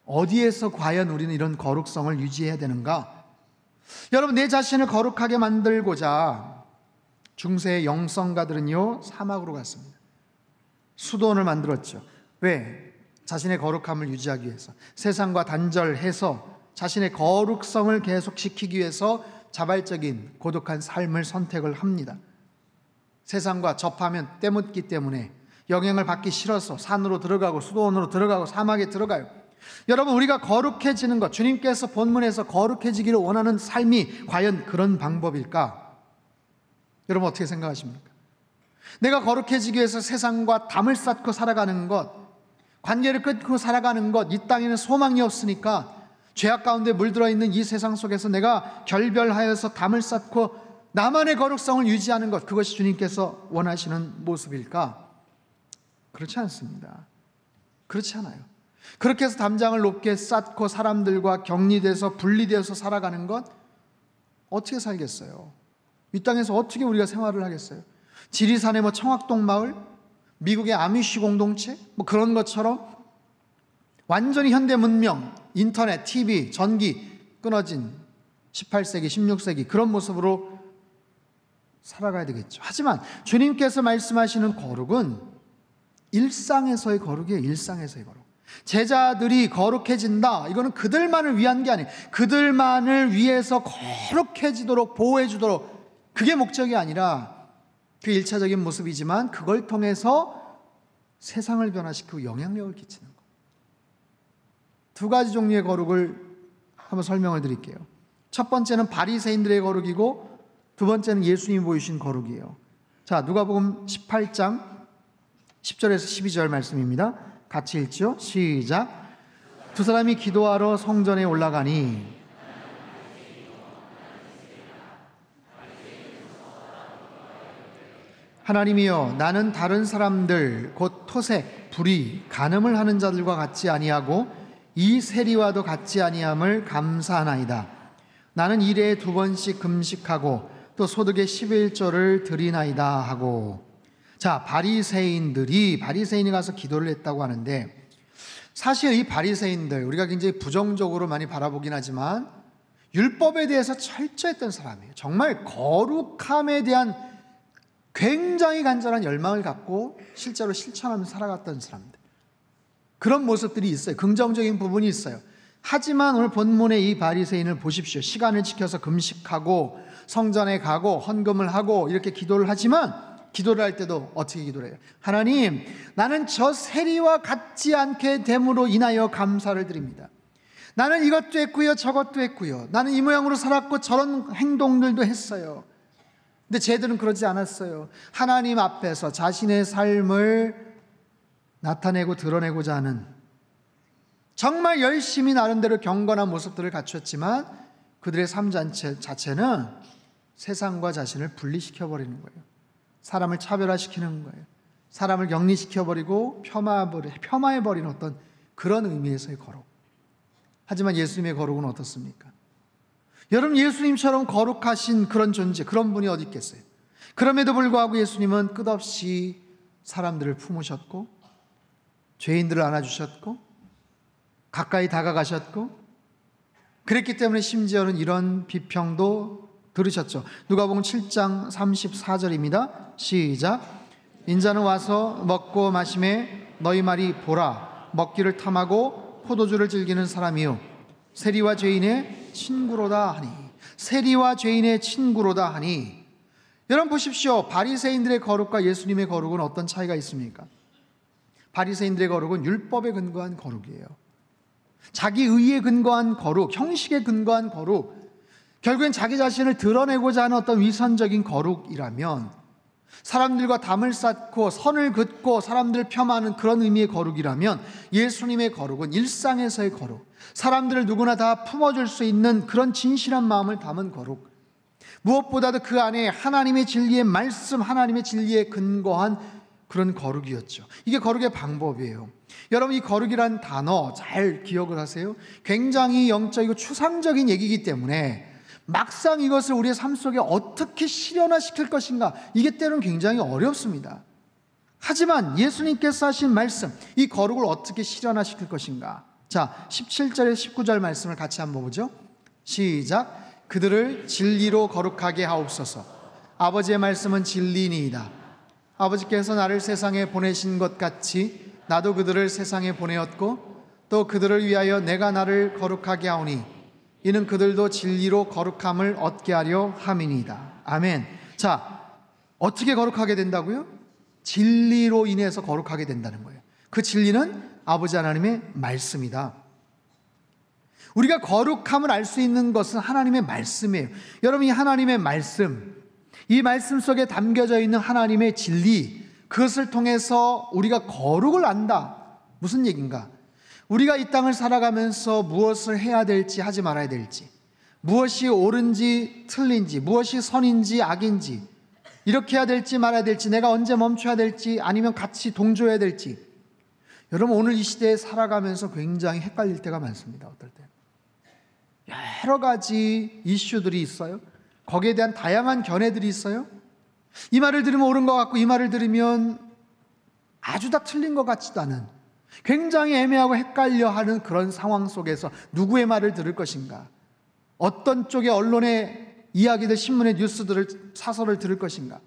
어디에서 과연 우리는 이런 거룩성을 유지해야 되는가? 여러분, 내 자신을 거룩하게 만들고자 중세의 영성가들은요, 사막으로 갔습니다. 수도원을 만들었죠. 왜? 자신의 거룩함을 유지하기 위해서, 세상과 단절해서 자신의 거룩성을 계속시키기 위해서 자발적인 고독한 삶을 선택을 합니다. 세상과 접하면 때묻기 때문에 영향을 받기 싫어서 산으로 들어가고 수도원으로 들어가고 사막에 들어가요. 여러분, 우리가 거룩해지는 것, 주님께서 본문에서 거룩해지기를 원하는 삶이 과연 그런 방법일까? 여러분, 어떻게 생각하십니까? 내가 거룩해지기 위해서 세상과 담을 쌓고 살아가는 것, 관계를 끊고 살아가는 것, 이 땅에는 소망이 없으니까 죄악 가운데 물들어 있는 이 세상 속에서 내가 결별하여서 담을 쌓고 나만의 거룩성을 유지하는 것, 그것이 주님께서 원하시는 모습일까? 그렇지 않습니다. 그렇지 않아요. 그렇게 해서 담장을 높게 쌓고 사람들과 격리돼서 분리되어서 살아가는 것, 어떻게 살겠어요? 이 땅에서 어떻게 우리가 생활을 하겠어요? 지리산의 청학동 마을, 미국의 아미쉬 공동체, 그런 것처럼 완전히 현대 문명, 인터넷, TV, 전기 끊어진 18세기, 16세기 그런 모습으로 살아가야 되겠죠. 하지만 주님께서 말씀하시는 거룩은 일상에서의 거룩이에요. 일상에서의 거룩. 제자들이 거룩해진다, 이거는 그들만을 위한 게 아니에요. 그들만을 위해서 거룩해지도록 보호해 주도록, 그게 목적이 아니라 그 일차적인 모습이지만 그걸 통해서 세상을 변화시키고 영향력을 끼치는 것. 두 가지 종류의 거룩을 한번 설명을 드릴게요. 첫 번째는 바리새인들의 거룩이고, 두 번째는 예수님이 보이신 거룩이에요. 자, 누가복음 18장 10절에서 12절 말씀입니다. 같이 읽죠. 시작. 두 사람이 기도하러 성전에 올라가니 하나님이여, 나는 다른 사람들 곧 토색, 불의, 간음을 하는 자들과 같지 아니하고 이 세리와도 같지 아니함을 감사하나이다. 나는 일에 2번씩 금식하고 또 소득의 11조를 드리나이다 하고. 자, 바리새인이 가서 기도를 했다고 하는데, 사실 이 바리새인들, 우리가 굉장히 부정적으로 많이 바라보긴 하지만 율법에 대해서 철저했던 사람이에요. 정말 거룩함에 대한 굉장히 간절한 열망을 갖고 실제로 실천하면서 살아갔던 사람들, 그런 모습들이 있어요. 긍정적인 부분이 있어요. 하지만 오늘 본문의 이 바리새인을 보십시오. 시간을 지켜서 금식하고 성전에 가고 헌금을 하고 이렇게 기도를 하지만, 기도를 할 때도 어떻게 기도를 해요? 하나님, 나는 저 세리와 같지 않게 됨으로 인하여 감사를 드립니다. 나는 이것도 했고요, 저것도 했고요. 나는 이 모양으로 살았고 저런 행동들도 했어요. 근데 쟤들은 그러지 않았어요. 하나님 앞에서 자신의 삶을 나타내고 드러내고자 하는, 정말 열심히 나름대로 경건한 모습들을 갖췄지만 그들의 삶 자체는 세상과 자신을 분리시켜버리는 거예요. 사람을 차별화시키는 거예요. 사람을 격리시켜버리고 폄하해버리는 어떤 그런 의미에서의 거룩. 하지만 예수님의 거룩은 어떻습니까? 여러분, 예수님처럼 거룩하신 그런 존재, 그런 분이 어디 있겠어요? 그럼에도 불구하고 예수님은 끝없이 사람들을 품으셨고 죄인들을 안아주셨고 가까이 다가가셨고, 그랬기 때문에 심지어는 이런 비평도 들으셨죠. 누가복음 7장 34절입니다. 시작. 인자는 와서 먹고 마심에 너희 말이 보라, 먹기를 탐하고 포도주를 즐기는 사람이요 세리와 죄인의 친구로다 하니. 세리와 죄인의 친구로다 하니. 여러분 보십시오. 바리새인들의 거룩과 예수님의 거룩은 어떤 차이가 있습니까? 바리새인들의 거룩은 율법에 근거한 거룩이에요. 자기 의에 근거한 거룩, 형식에 근거한 거룩, 결국엔 자기 자신을 드러내고자 하는 어떤 위선적인 거룩이라면, 사람들과 담을 쌓고 선을 긋고 사람들을 폄하하는 그런 의미의 거룩이라면 예수님의 거룩은 일상에서의 거룩, 사람들을 누구나 다 품어줄 수 있는 그런 진실한 마음을 담은 거룩, 무엇보다도 그 안에 하나님의 진리의 말씀, 하나님의 진리에 근거한 그런 거룩이었죠. 이게 거룩의 방법이에요. 여러분, 이 거룩이란 단어 잘 기억을 하세요. 굉장히 영적이고 추상적인 얘기이기 때문에 막상 이것을 우리의 삶 속에 어떻게 실현화시킬 것인가, 이게 때로는 굉장히 어렵습니다. 하지만 예수님께서 하신 말씀, 이 거룩을 어떻게 실현화시킬 것인가. 자, 17절에 19절 말씀을 같이 한번 보죠. 시작. 그들을 진리로 거룩하게 하옵소서. 아버지의 말씀은 진리니이다. 아버지께서 나를 세상에 보내신 것 같이 나도 그들을 세상에 보내었고 또 그들을 위하여 내가 나를 거룩하게 하오니 이는 그들도 진리로 거룩함을 얻게 하려 함이니이다. 아멘. 자, 어떻게 거룩하게 된다고요? 진리로 인해서 거룩하게 된다는 거예요. 그 진리는 아버지 하나님의 말씀이다. 우리가 거룩함을 알 수 있는 것은 하나님의 말씀이에요. 여러분, 이 하나님의 말씀, 이 말씀 속에 담겨져 있는 하나님의 진리, 그것을 통해서 우리가 거룩을 안다. 무슨 얘기인가? 우리가 이 땅을 살아가면서 무엇을 해야 될지 하지 말아야 될지, 무엇이 옳은지 틀린지, 무엇이 선인지 악인지, 이렇게 해야 될지 말아야 될지, 내가 언제 멈춰야 될지 아니면 같이 동조해야 될지, 여러분 오늘 이 시대에 살아가면서 굉장히 헷갈릴 때가 많습니다. 어떨 때 여러 가지 이슈들이 있어요. 거기에 대한 다양한 견해들이 있어요. 이 말을 들으면 옳은 것 같고 이 말을 들으면 아주 다 틀린 것 같지도 않은, 굉장히 애매하고 헷갈려하는 그런 상황 속에서 누구의 말을 들을 것인가, 어떤 쪽의 언론의 이야기들, 신문의 뉴스들을, 사설을 들을 것인가.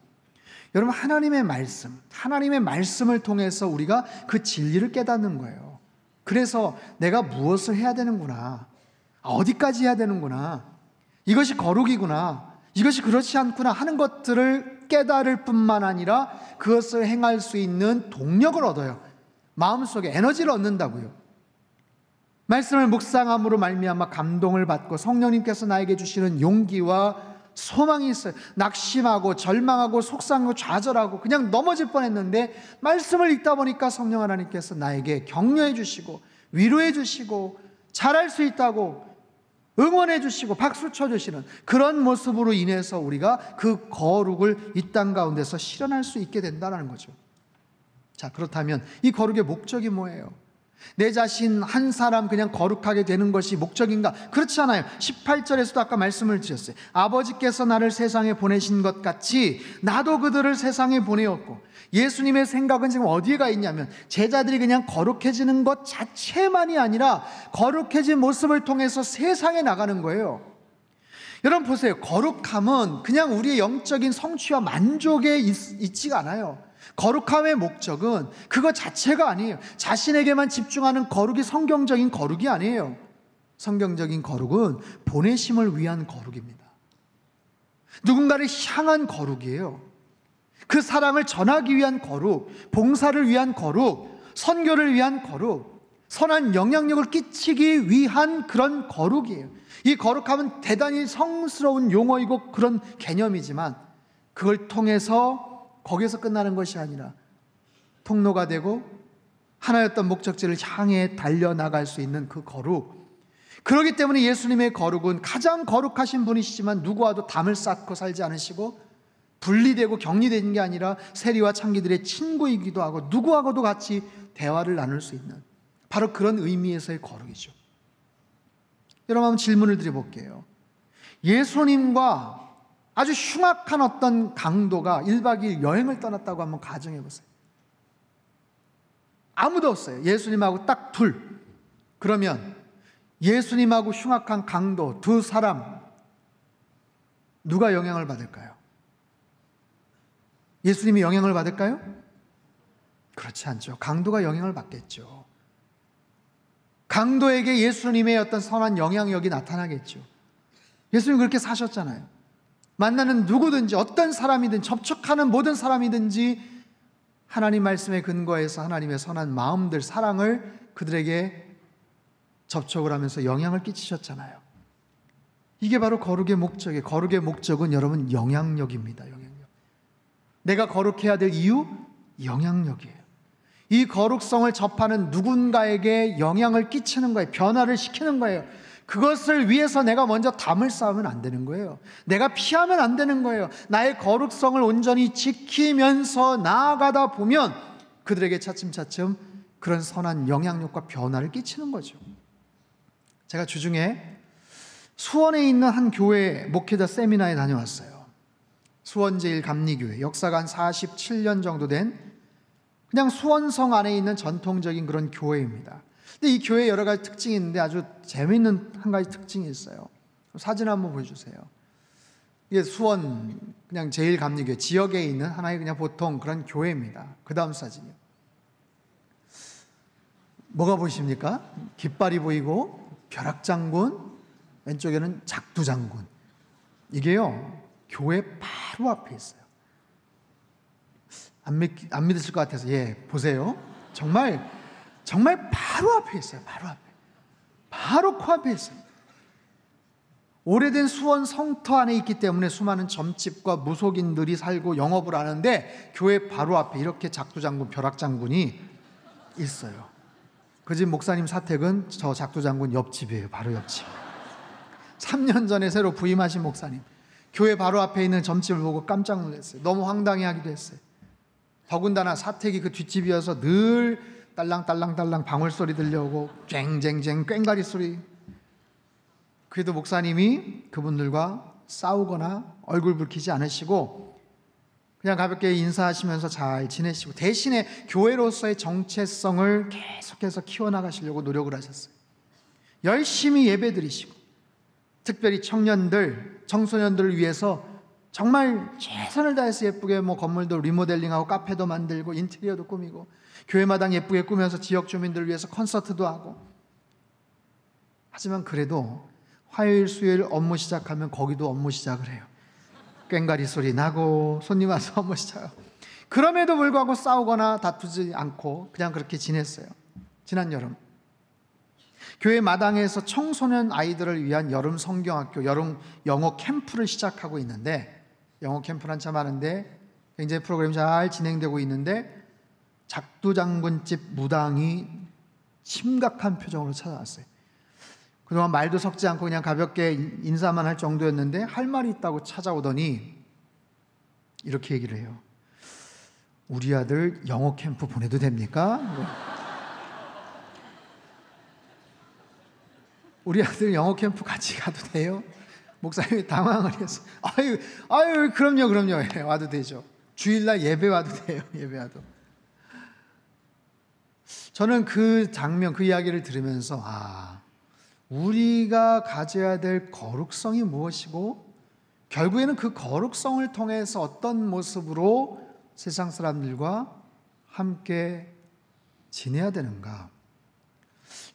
여러분, 하나님의 말씀, 하나님의 말씀을 통해서 우리가 그 진리를 깨닫는 거예요. 그래서 내가 무엇을 해야 되는구나, 어디까지 해야 되는구나, 이것이 거룩이구나, 이것이 그렇지 않구나 하는 것들을 깨달을 뿐만 아니라 그것을 행할 수 있는 동력을 얻어요. 마음속에 에너지를 얻는다고요. 말씀을 묵상함으로 말미암아 감동을 받고 성령님께서 나에게 주시는 용기와 소망이 있어요. 낙심하고 절망하고 속상하고 좌절하고 그냥 넘어질 뻔했는데 말씀을 읽다 보니까 성령 하나님께서 나에게 격려해 주시고 위로해 주시고 잘할 수 있다고 응원해 주시고 박수 쳐주시는 그런 모습으로 인해서 우리가 그 거룩을 이 땅 가운데서 실현할 수 있게 된다는 거죠. 자, 그렇다면 이 거룩의 목적이 뭐예요? 내 자신 한 사람 그냥 거룩하게 되는 것이 목적인가? 그렇지 않아요. 18절에서도 아까 말씀을 드렸어요. 아버지께서 나를 세상에 보내신 것 같이 나도 그들을 세상에 보내었고, 예수님의 생각은 지금 어디에 가 있냐면 제자들이 그냥 거룩해지는 것 자체만이 아니라 거룩해진 모습을 통해서 세상에 나가는 거예요. 여러분 보세요. 거룩함은 그냥 우리의 영적인 성취와 만족에 있지가 않아요. 거룩함의 목적은 그거 자체가 아니에요. 자신에게만 집중하는 거룩이 성경적인 거룩이 아니에요. 성경적인 거룩은 보내심을 위한 거룩입니다. 누군가를 향한 거룩이에요. 그 사랑을 전하기 위한 거룩, 봉사를 위한 거룩, 선교를 위한 거룩, 선한 영향력을 끼치기 위한 그런 거룩이에요. 이 거룩함은 대단히 성스러운 용어이고 그런 개념이지만 그걸 통해서 거기에서 끝나는 것이 아니라 통로가 되고 하나였던 목적지를 향해 달려나갈 수 있는 그 거룩. 그렇기 때문에 예수님의 거룩은 가장 거룩하신 분이시지만 누구와도 담을 쌓고 살지 않으시고 분리되고 격리되는 게 아니라 세리와 창기들의 친구이기도 하고 누구하고도 같이 대화를 나눌 수 있는 바로 그런 의미에서의 거룩이죠. 여러분 한번 질문을 드려볼게요. 예수님과 아주 흉악한 어떤 강도가 1박 2일 여행을 떠났다고 한번 가정해 보세요. 아무도 없어요. 예수님하고 딱 둘. 그러면 예수님하고 흉악한 강도 두 사람 누가 영향을 받을까요? 예수님이 영향을 받을까요? 그렇지 않죠. 강도가 영향을 받겠죠. 강도에게 예수님의 어떤 선한 영향력이 나타나겠죠. 예수님 그렇게 사셨잖아요. 만나는 누구든지 어떤 사람이든 접촉하는 모든 사람이든지 하나님 말씀에 근거해서 하나님의 선한 마음들, 사랑을 그들에게 접촉을 하면서 영향을 끼치셨잖아요. 이게 바로 거룩의 목적이에요. 거룩의 목적은 여러분 영향력입니다. 영향력. 내가 거룩해야 될 이유? 영향력이에요. 이 거룩성을 접하는 누군가에게 영향을 끼치는 거예요. 변화를 시키는 거예요. 그것을 위해서 내가 먼저 담을 쌓으면 안 되는 거예요. 내가 피하면 안 되는 거예요. 나의 거룩성을 온전히 지키면서 나아가다 보면 그들에게 차츰차츰 그런 선한 영향력과 변화를 끼치는 거죠. 제가 주중에 수원에 있는 한 교회 목회자 세미나에 다녀왔어요. 수원제일감리교회, 역사가 한 47년 정도 된 그냥 수원성 안에 있는 전통적인 그런 교회입니다. 근데 이 교회에 여러 가지 특징이 있는데 아주 재미있는 한 가지 특징이 있어요. 사진 한번 보여주세요. 이게 수원 그냥 제일감리교회 지역에 있는 하나의 그냥 보통 그런 교회입니다. 그 다음 사진이요. 뭐가 보이십니까? 깃발이 보이고 벼락장군, 왼쪽에는 작두장군. 이게요 교회 바로 앞에 있어요. 안 믿으실 것 같아서 보세요. 정말 바로 앞에 있어요. 바로 코앞에 있어요. 오래된 수원 성터 안에 있기 때문에 수많은 점집과 무속인들이 살고 영업을 하는데 교회 바로 앞에 이렇게 작두장군, 벼락장군이 있어요. 그 집 목사님 사택은 저 작두장군 옆집이에요. 바로 옆집. 3년 전에 새로 부임하신 목사님, 교회 바로 앞에 있는 점집을 보고 깜짝 놀랐어요. 너무 황당해하기도 했어요. 더군다나 사택이 그 뒷집이어서 늘 딸랑딸랑딸랑 방울소리 들려오고 쨍쨍쨍 꽹과리 소리. 그래도 목사님이 그분들과 싸우거나 얼굴 붉히지 않으시고 그냥 가볍게 인사하시면서 잘 지내시고 대신에 교회로서의 정체성을 계속해서 키워나가시려고 노력을 하셨어요. 열심히 예배드리시고 특별히 청년들, 청소년들을 위해서 정말 최선을 다해서 예쁘게 건물도 리모델링하고 카페도 만들고 인테리어도 꾸미고 교회마당 예쁘게 꾸며서 지역 주민들을 위해서 콘서트도 하고. 하지만 그래도 화요일 수요일 업무 시작하면 거기도 업무 시작을 해요. 꽹과리 소리 나고 손님 와서 업무 시작하고. 그럼에도 불구하고 싸우거나 다투지 않고 그냥 그렇게 지냈어요. 지난 여름 교회 마당에서 청소년 아이들을 위한 여름 성경학교, 여름 영어 캠프를 시작하고 있는데, 영어 캠프는 한참 하는데 굉장히 프로그램이 잘 진행되고 있는데 작두장군집 무당이 심각한 표정으로 찾아왔어요. 그동안 말도 섞지 않고 그냥 가볍게 인사만 할 정도였는데 할 말이 있다고 찾아오더니 이렇게 얘기를 해요. 우리 아들 영어 캠프 보내도 됩니까? 우리 아들 영어 캠프 같이 가도 돼요? 목사님이 당황을 해서 아유 그럼요 와도 되죠. 주일날 예배 와도 돼요. 예배 와도. 저는 그 장면, 그 이야기를 들으면서 우리가 가져야 될 거룩성이 무엇이고 결국에는 그 거룩성을 통해서 어떤 모습으로 세상 사람들과 함께 지내야 되는가.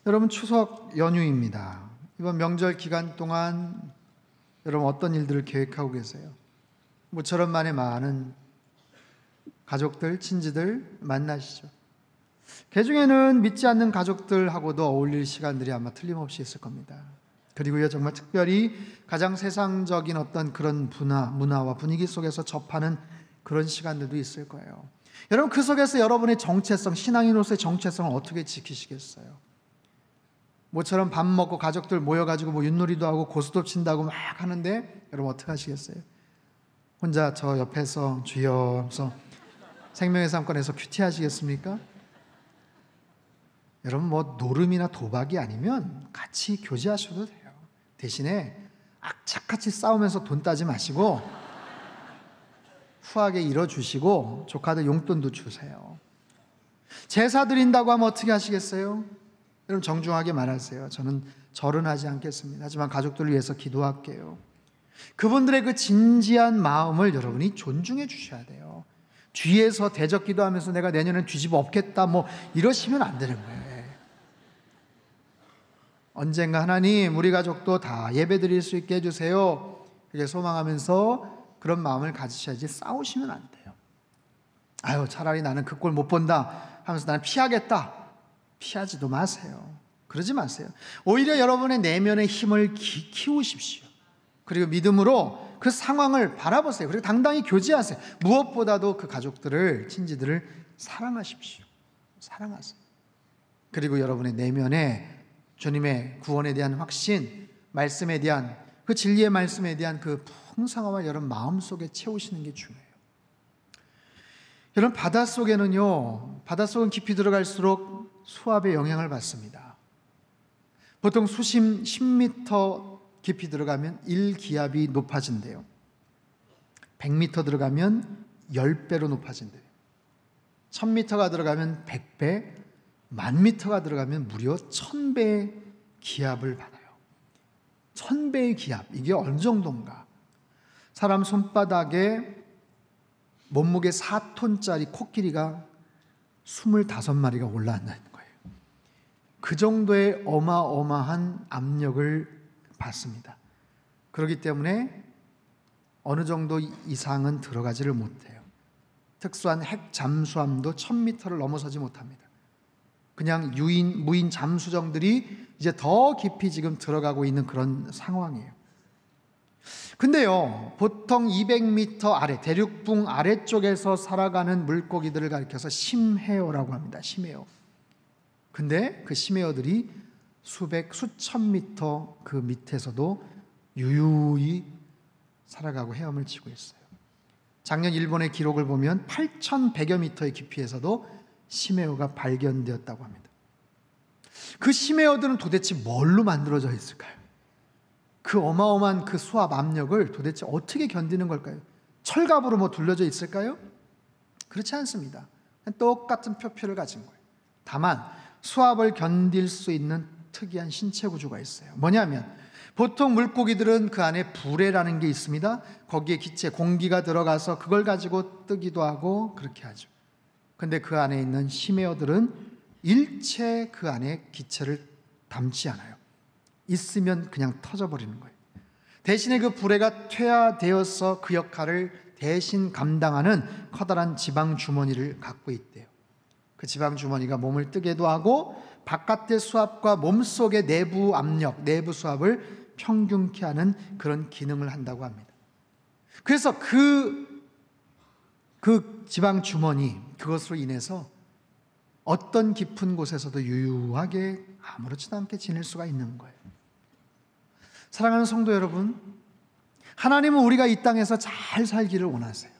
여러분, 추석 연휴입니다. 이번 명절 기간 동안 여러분 어떤 일들을 계획하고 계세요? 모처럼 만에 많은 가족들, 친지들 만나시죠. 그 중에는 믿지 않는 가족들하고도 어울릴 시간들이 아마 틀림없이 있을 겁니다. 그리고요, 정말 특별히 가장 세상적인 어떤 그런 문화와 분위기 속에서 접하는 그런 시간들도 있을 거예요. 여러분, 그 속에서 여러분의 정체성, 신앙인으로서의 정체성을 어떻게 지키시겠어요? 모처럼 밥 먹고 가족들 모여가지고 윷놀이도 하고 고스톱 친다고 막 하는데 여러분 어떻게 하시겠어요? 혼자 저 옆에서 주여 하면서 생명의 상권에서 큐티 하시겠습니까? 여러분 노름이나 도박이 아니면 같이 교제하셔도 돼요. 대신에 악착같이 싸우면서 돈 따지 마시고 후하게 잃어주시고 조카들 용돈도 주세요. 제사 드린다고 하면 어떻게 하시겠어요? 여러분 정중하게 말하세요. 저는 절은 하지 않겠습니다. 하지만 가족들을 위해서 기도할게요. 그분들의 그 진지한 마음을 여러분이 존중해 주셔야 돼요. 뒤에서 대적 기도하면서 내가 내년엔 뒤집어 엎겠다 이러시면 안 되는 거예요. 언젠가 하나님 우리 가족도 다 예배 드릴 수 있게 해주세요. 그게 소망하면서 그런 마음을 가지셔야지 싸우시면 안 돼요. 차라리 나는 그 꼴 못 본다 하면서 나는 피하겠다. 피하지도 마세요. 그러지 마세요. 오히려 여러분의 내면의 힘을 키우십시오. 그리고 믿음으로 그 상황을 바라보세요. 그리고 당당히 교제하세요. 무엇보다도 그 가족들을, 친지들을 사랑하십시오. 사랑하세요. 그리고 여러분의 내면에 주님의 구원에 대한 확신, 말씀에 대한 그 진리의 말씀에 대한 그 풍성함을 여러분 마음속에 채우시는 게 중요해요. 여러분, 바닷속은 깊이 들어갈수록 수압의 영향을 받습니다. 보통 수심 10m 깊이 들어가면 1기압이 높아진대요. 100m 들어가면 10배로 높아진대요. 1000m가 들어가면 100배, 10,000m가 들어가면 무려 1000배의 기압을 받아요. 1000배의 기압, 이게 어느 정도인가? 사람 손바닥에 몸무게 4톤짜리 코끼리가 25마리가 올라앉는 거예요. 그 정도의 어마어마한 압력을 받습니다. 그렇기 때문에 어느 정도 이상은 들어가지를 못해요. 특수한 핵 잠수함도 1000m를 넘어서지 못합니다. 그냥 무인 잠수정들이 이제 더 깊이 지금 들어가고 있는 그런 상황이에요. 근데요, 보통 200m 아래, 대륙붕 아래쪽에서 살아가는 물고기들을 가리켜서 심해어라고 합니다. 심해어. 근데 그 심해어들이 수천 미터 그 밑에서도 유유히 살아가고 헤엄을 치고 있어요. 작년 일본의 기록을 보면 8,100여 미터의 깊이에서도 심해어가 발견되었다고 합니다. 그 심해어들은 도대체 뭘로 만들어져 있을까요? 그 어마어마한 그 수압 압력을 도대체 어떻게 견디는 걸까요? 철갑으로 뭐 둘러져 있을까요? 그렇지 않습니다. 똑같은 표피를 가진 거예요. 다만 수압을 견딜 수 있는 특이한 신체 구조가 있어요. 뭐냐면 보통 물고기들은 그 안에 불에라는 게 있습니다. 거기에 기체, 공기가 들어가서 그걸 가지고 뜨기도 하고 그렇게 하죠. 근데 그 안에 있는 심해어들은 일체 그 안에 기체를 담지 않아요. 있으면 그냥 터져버리는 거예요. 대신에 그 불에가 퇴화되어서 그 역할을 대신 감당하는 커다란 지방 주머니를 갖고 있대요. 그 지방 주머니가 몸을 뜨게도 하고 바깥의 수압과 몸속의 내부 압력, 내부 수압을 평균케 하는 그런 기능을 한다고 합니다. 그래서 그 지방 주머니, 그것으로 인해서 어떤 깊은 곳에서도 유유하게 아무렇지도 않게 지낼 수가 있는 거예요. 사랑하는 성도 여러분, 하나님은 우리가 이 땅에서 잘 살기를 원하세요.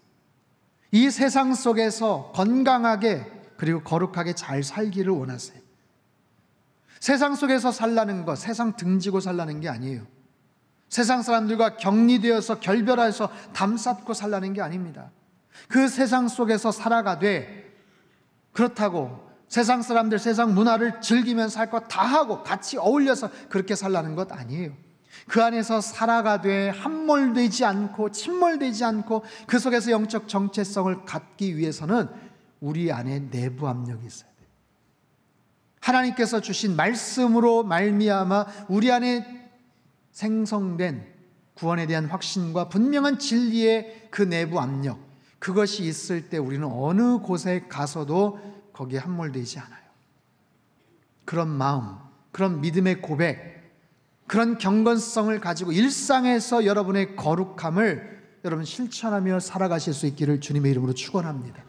이 세상 속에서 건강하게 그리고 거룩하게 잘 살기를 원하세요. 세상 속에서 살라는 것, 세상 등지고 살라는 게 아니에요. 세상 사람들과 격리되어서 결별해서 담쌓고 살라는 게 아닙니다. 그 세상 속에서 살아가되 그렇다고 세상 사람들, 세상 문화를 즐기면서 할 것 다 하고 같이 어울려서 그렇게 살라는 것 아니에요. 그 안에서 살아가되 함몰되지 않고 침몰되지 않고 그 속에서 영적 정체성을 갖기 위해서는 우리 안에 내부 압력이 있어요. 하나님께서 주신 말씀으로 말미암아 우리 안에 생성된 구원에 대한 확신과 분명한 진리의 그 내부 압력, 그것이 있을 때 우리는 어느 곳에 가서도 거기에 함몰되지 않아요. 그런 마음, 그런 믿음의 고백, 그런 경건성을 가지고 일상에서 여러분의 거룩함을 여러분 실천하며 살아가실 수 있기를 주님의 이름으로 축원합니다.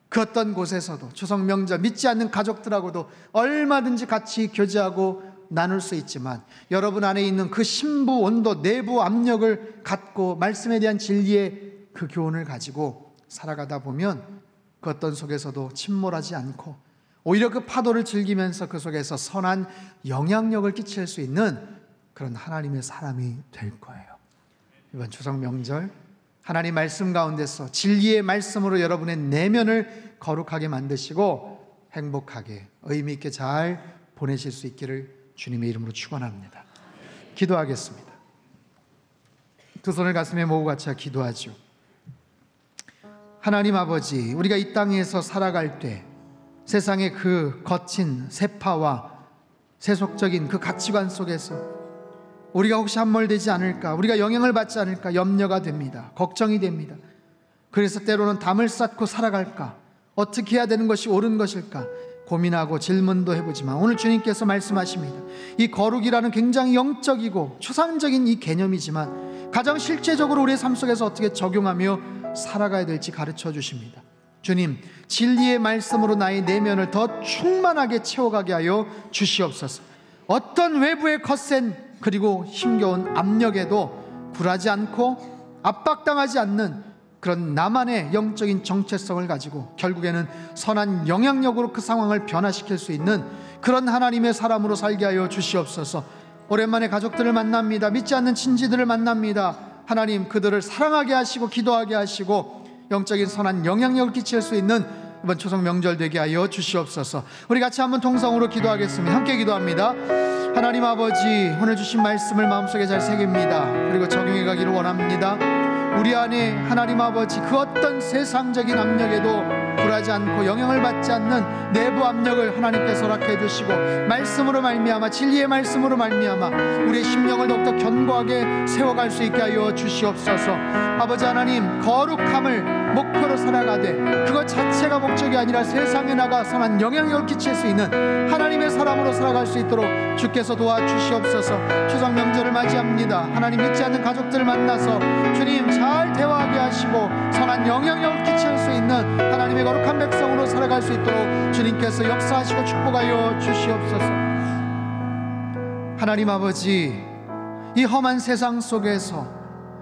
그 어떤 곳에서도 추석 명절 믿지 않는 가족들하고도 얼마든지 같이 교제하고 나눌 수 있지만 여러분 안에 있는 그 신부 온도, 내부 압력을 갖고 말씀에 대한 진리의 그 교훈을 가지고 살아가다 보면 그 어떤 속에서도 침몰하지 않고 오히려 그 파도를 즐기면서 그 속에서 선한 영향력을 끼칠 수 있는 그런 하나님의 사람이 될 거예요. 이번 추석 명절 하나님 말씀 가운데서 진리의 말씀으로 여러분의 내면을 거룩하게 만드시고 행복하게 의미 있게 잘 보내실 수 있기를 주님의 이름으로 축원합니다. 기도하겠습니다. 두 손을 가슴에 모으고 같이 기도하죠. 하나님 아버지, 우리가 이 땅에서 살아갈 때 세상의 그 거친 세파와 세속적인 그 가치관 속에서 우리가 혹시 함몰되지 않을까, 우리가 영향을 받지 않을까 염려가 됩니다. 걱정이 됩니다. 그래서 때로는 담을 쌓고 살아갈까, 어떻게 해야 되는 것이 옳은 것일까 고민하고 질문도 해보지만 오늘 주님께서 말씀하십니다. 이 거룩이라는 굉장히 영적이고 추상적인 이 개념이지만 가장 실제적으로 우리의 삶 속에서 어떻게 적용하며 살아가야 될지 가르쳐 주십니다. 주님, 진리의 말씀으로 나의 내면을 더 충만하게 채워가게 하여 주시옵소서. 어떤 외부의 거센 그리고 힘겨운 압력에도 굴하지 않고 압박당하지 않는 그런 나만의 영적인 정체성을 가지고 결국에는 선한 영향력으로 그 상황을 변화시킬 수 있는 그런 하나님의 사람으로 살게 하여 주시옵소서. 오랜만에 가족들을 만납니다. 믿지 않는 친지들을 만납니다. 하나님, 그들을 사랑하게 하시고 기도하게 하시고 영적인 선한 영향력을 끼칠 수 있는 이번 추석 명절 되게 하여 주시옵소서. 우리 같이 한번 통성으로 기도하겠습니다. 함께 기도합니다. 하나님 아버지, 오늘 주신 말씀을 마음속에 잘 새깁니다. 그리고 적용해 가기를 원합니다. 우리 안에 하나님 아버지 그 어떤 세상적인 압력에도 굴하지 않고 영향을 받지 않는 내부 압력을 하나님께서 허락해 주시고 말씀으로 말미암아, 진리의 말씀으로 말미암아 우리의 심령을 더욱더 견고하게 세워갈 수 있게 하여 주시옵소서. 아버지 하나님, 거룩함을 목표로 살아가되 그것 자체가 목적이 아니라 세상에 나가 선한 영향력을 끼칠 수 있는 하나님의 사람으로 살아갈 수 있도록 주께서 도와주시옵소서. 추석 명절을 맞이합니다. 하나님, 믿지 않는 가족들을 만나서 주님 잘 대화하게 하시고 선한 영향력을 끼칠 수 있는 하나님의 거룩한 백성으로 살아갈 수 있도록 주님께서 역사하시고 축복하여 주시옵소서. 하나님 아버지, 이 험한 세상 속에서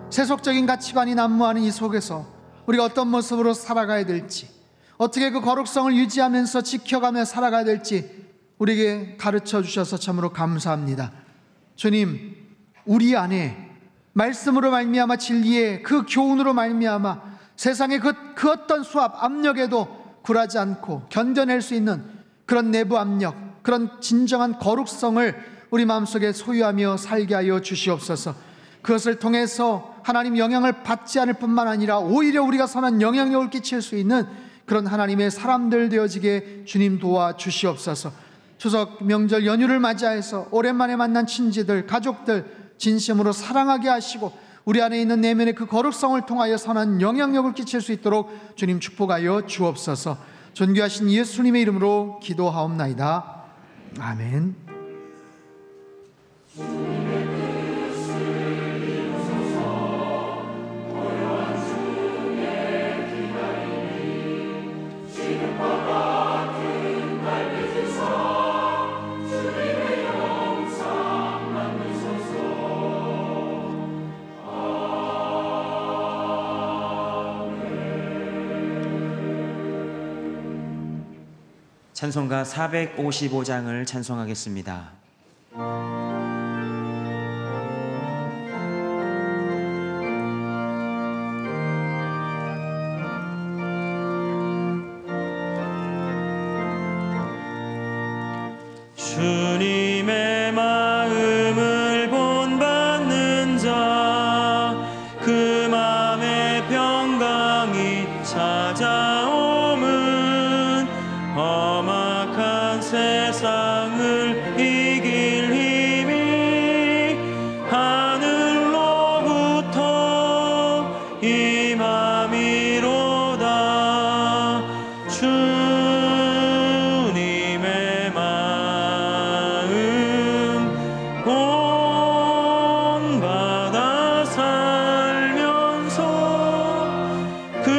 세속적인 가치관이 난무하는 이 속에서 우리가 어떤 모습으로 살아가야 될지, 어떻게 그 거룩성을 유지하면서 지켜가며 살아가야 될지 우리에게 가르쳐 주셔서 참으로 감사합니다. 주님, 우리 안에 말씀으로 말미암아 진리의 그 교훈으로 말미암아 세상의 그 어떤 수압, 압력에도 굴하지 않고 견뎌낼 수 있는 그런 내부 압력, 그런 진정한 거룩성을 우리 마음속에 소유하며 살게 하여 주시옵소서. 그것을 통해서 하나님 영향을 받지 않을 뿐만 아니라 오히려 우리가 선한 영향력을 끼칠 수 있는 그런 하나님의 사람들 되어지게 주님 도와주시옵소서. 추석 명절 연휴를 맞이해서 오랜만에 만난 친지들, 가족들 진심으로 사랑하게 하시고 우리 안에 있는 내면의 그 거룩성을 통하여 선한 영향력을 끼칠 수 있도록 주님 축복하여 주옵소서. 존귀하신 예수님의 이름으로 기도하옵나이다. 아멘. 찬송가 455장을 찬송하겠습니다. 주님의 마음을 본받는 자, 그 마음의 평강이 찾아옴은 험악한 세상을 이길 힘이 하늘로부터 임함이로다. 주님의 마음 본받아 살면서 그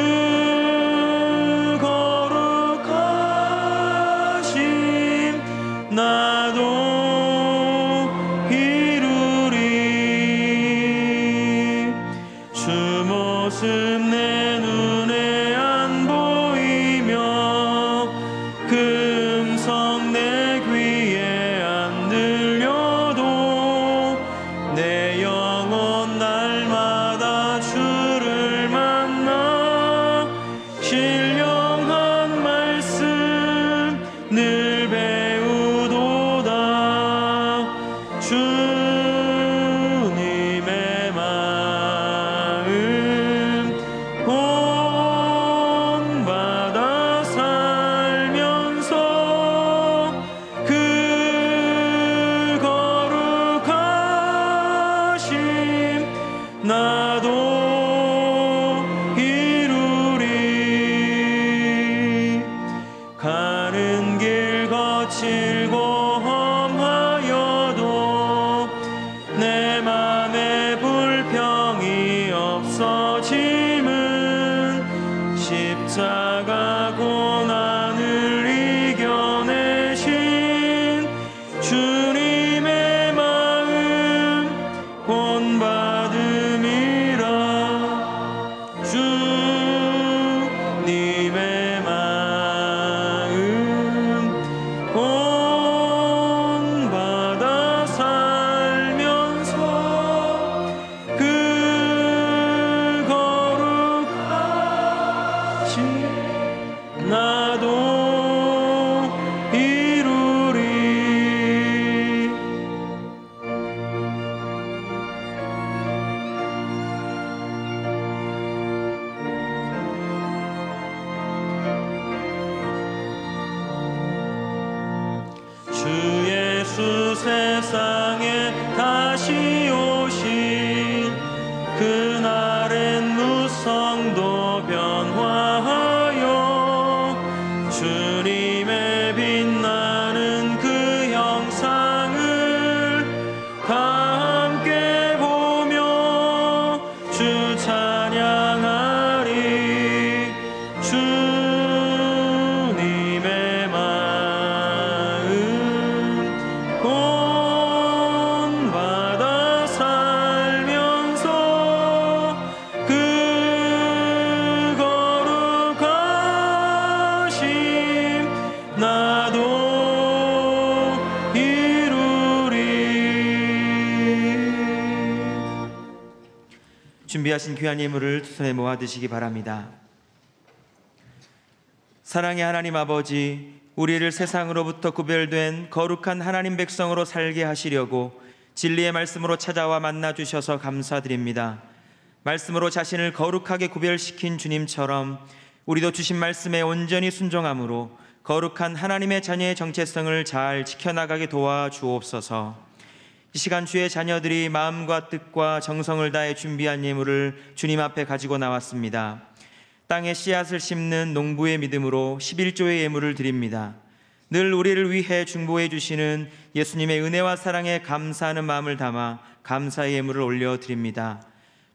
십자가 고난을 이겨내신 주님의 마음 본받음이라. 주님의 마음 본받아 살면서 그 거룩하신 나도 이루리. 주 예수 세상에 다시 오신 그날엔 무성도 변화하여 주님의 빛나는 그 형상을 다 함께 보며 주 찬양하리. 주님의 마음 본받아 살면서 그 거룩하심 나도 이루리. 준비하신 귀한 예물을 두 손에 모아 드시기 바랍니다. 사랑의 하나님 아버지, 우리를 세상으로부터 구별된 거룩한 하나님 백성으로 살게 하시려고 진리의 말씀으로 찾아와 만나 주셔서 감사드립니다. 말씀으로 자신을 거룩하게 구별시킨 주님처럼 우리도 주신 말씀에 온전히 순종함으로 거룩한 하나님의 자녀의 정체성을 잘 지켜나가게 도와주옵소서. 이 시간 주의 자녀들이 마음과 뜻과 정성을 다해 준비한 예물을 주님 앞에 가지고 나왔습니다. 땅에 씨앗을 심는 농부의 믿음으로 11조의 예물을 드립니다. 늘 우리를 위해 중보해 주시는 예수님의 은혜와 사랑에 감사하는 마음을 담아 감사의 예물을 올려드립니다.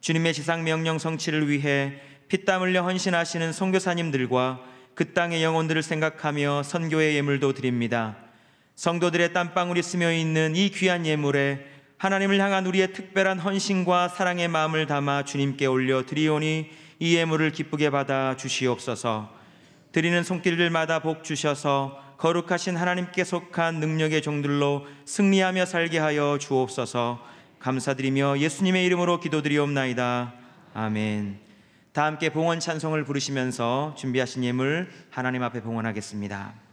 주님의 지상명령 성취를 위해 피땀 흘려 헌신하시는 선교사님들과 그 땅의 영혼들을 생각하며 선교의 예물도 드립니다. 성도들의 땀방울이 스며있는 이 귀한 예물에 하나님을 향한 우리의 특별한 헌신과 사랑의 마음을 담아 주님께 올려드리오니 이 예물을 기쁘게 받아 주시옵소서. 드리는 손길들마다 복 주셔서 거룩하신 하나님께 속한 능력의 종들로 승리하며 살게 하여 주옵소서. 감사드리며 예수님의 이름으로 기도드리옵나이다. 아멘. 다 함께 봉헌 찬송을 부르시면서 준비하신 예물 하나님 앞에 봉헌하겠습니다.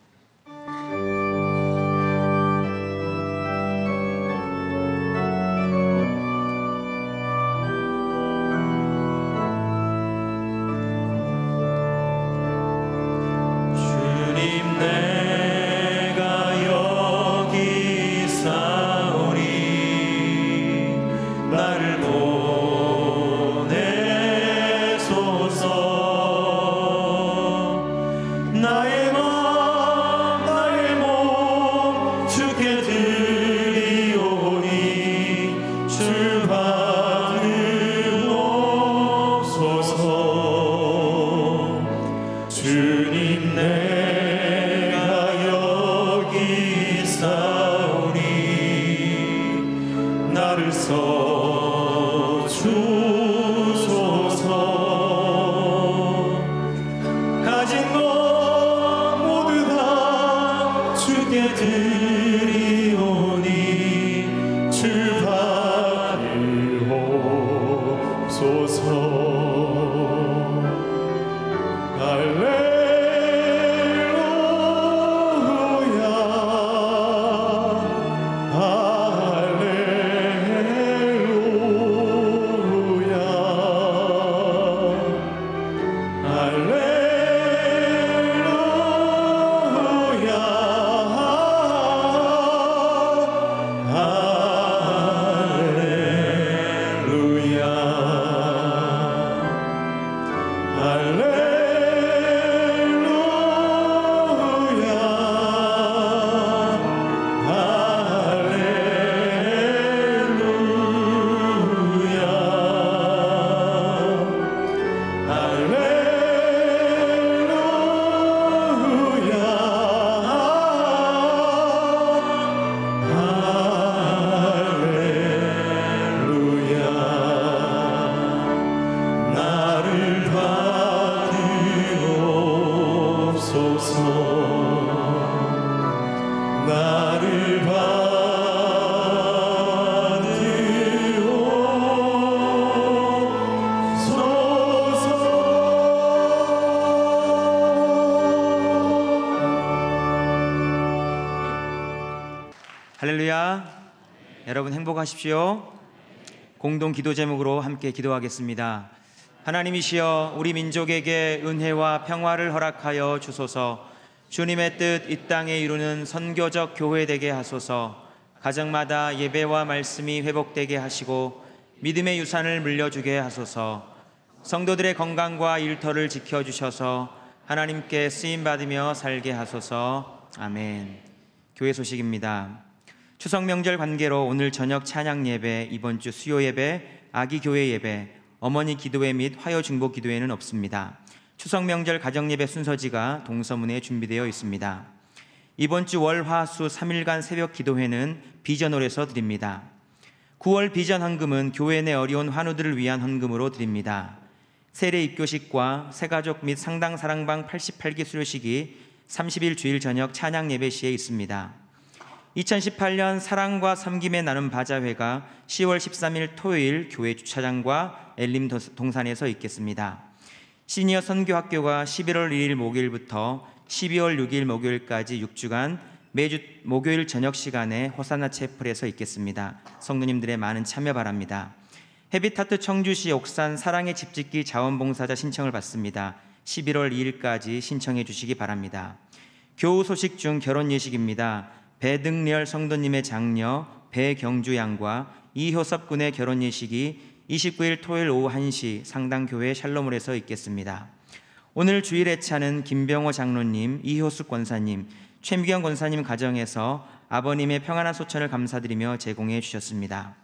할렐루야. 여러분 행복하십시오. 공동 기도 제목으로 함께 기도하겠습니다. 하나님이시여, 우리 민족에게 은혜와 평화를 허락하여 주소서. 주님의 뜻 이 땅에 이루는 선교적 교회 되게 하소서. 가정마다 예배와 말씀이 회복되게 하시고 믿음의 유산을 물려주게 하소서. 성도들의 건강과 일터를 지켜주셔서 하나님께 쓰임받으며 살게 하소서. 아멘. 교회 소식입니다. 추석 명절 관계로 오늘 저녁 찬양 예배, 이번 주 수요 예배, 아기 교회 예배, 어머니 기도회 및 화요 중보 기도회는 없습니다. 추석 명절 가정 예배 순서지가 동서문에 준비되어 있습니다. 이번 주 월, 화, 수 3일간 새벽 기도회는 비전홀에서 드립니다. 9월 비전 헌금은 교회 내 어려운 환우들을 위한 헌금으로 드립니다. 세례 입교식과 새가족 및 상당 사랑방 88기 수료식이 30일 주일 저녁 찬양 예배 시에 있습니다. 2018년 사랑과 섬김의 나눔 바자회가 10월 13일 토요일 교회 주차장과 엘림 동산에서 있겠습니다. 시니어 선교학교가 11월 1일 목요일부터 12월 6일 목요일까지 6주간 매주 목요일 저녁 시간에 호사나 채플에서 있겠습니다. 성도님들의 많은 참여 바랍니다. 헤비타트 청주시 옥산 사랑의 집짓기 자원봉사자 신청을 받습니다. 11월 2일까지 신청해 주시기 바랍니다. 교우 소식 중 결혼 예식입니다. 배등렬 성도님의 장녀 배경주 양과 이효섭 군의 결혼 예식이 29일 토요일 오후 1시 상당교회 샬롬홀에서 있겠습니다. 오늘 주일 애차는 김병호 장로님, 이효숙 권사님, 최미경 권사님 가정에서 아버님의 평안한 소천을 감사드리며 제공해 주셨습니다.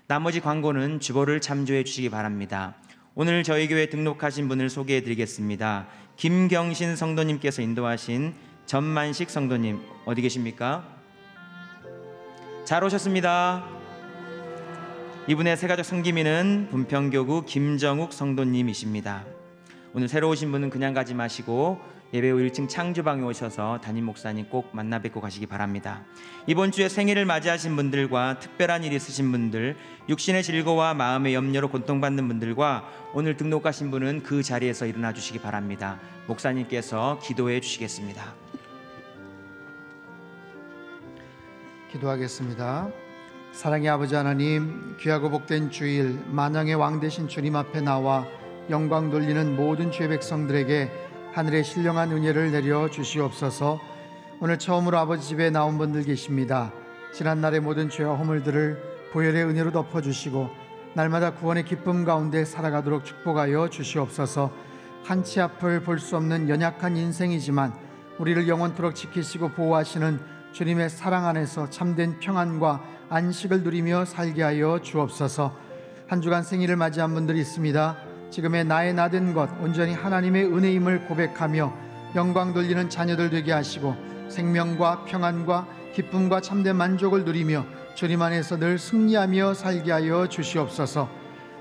나머지 광고는 주보를 참조해 주시기 바랍니다. 오늘 저희 교회 등록하신 분을 소개해 드리겠습니다. 김경신 성도님께서 인도하신 전만식 성도님, 어디 계십니까? 잘 오셨습니다. 이분의 새가족 성기민은 분평교구 김정욱 성도님이십니다. 오늘 새로 오신 분은 그냥 가지 마시고 예배 후 1층 창주방에 오셔서 담임 목사님 꼭 만나 뵙고 가시기 바랍니다. 이번 주에 생일을 맞이하신 분들과 특별한 일이 있으신 분들, 육신의 질거와 마음의 염려로 고통받는 분들과 오늘 등록하신 분은 그 자리에서 일어나 주시기 바랍니다. 목사님께서 기도해 주시겠습니다. 기도하겠습니다. 사랑의 아버지 하나님, 귀하고 복된 주일 만왕의 왕 되신 주님 앞에 나와 영광 돌리는 모든 주의 백성들에게 하늘의 신령한 은혜를 내려 주시옵소서. 오늘 처음으로 아버지 집에 나온 분들 계십니다. 지난날의 모든 죄와 허물들을 보혈의 은혜로 덮어주시고 날마다 구원의 기쁨 가운데 살아가도록 축복하여 주시옵소서. 한치 앞을 볼 수 없는 연약한 인생이지만 우리를 영원토록 지키시고 보호하시는 주님의 사랑 안에서 참된 평안과 안식을 누리며 살게 하여 주옵소서. 한 주간 생일을 맞이한 분들이 있습니다. 지금의 나의 나된 것 온전히 하나님의 은혜임을 고백하며 영광 돌리는 자녀들 되게 하시고 생명과 평안과 기쁨과 참된 만족을 누리며 주님 안에서 늘 승리하며 살게 하여 주시옵소서.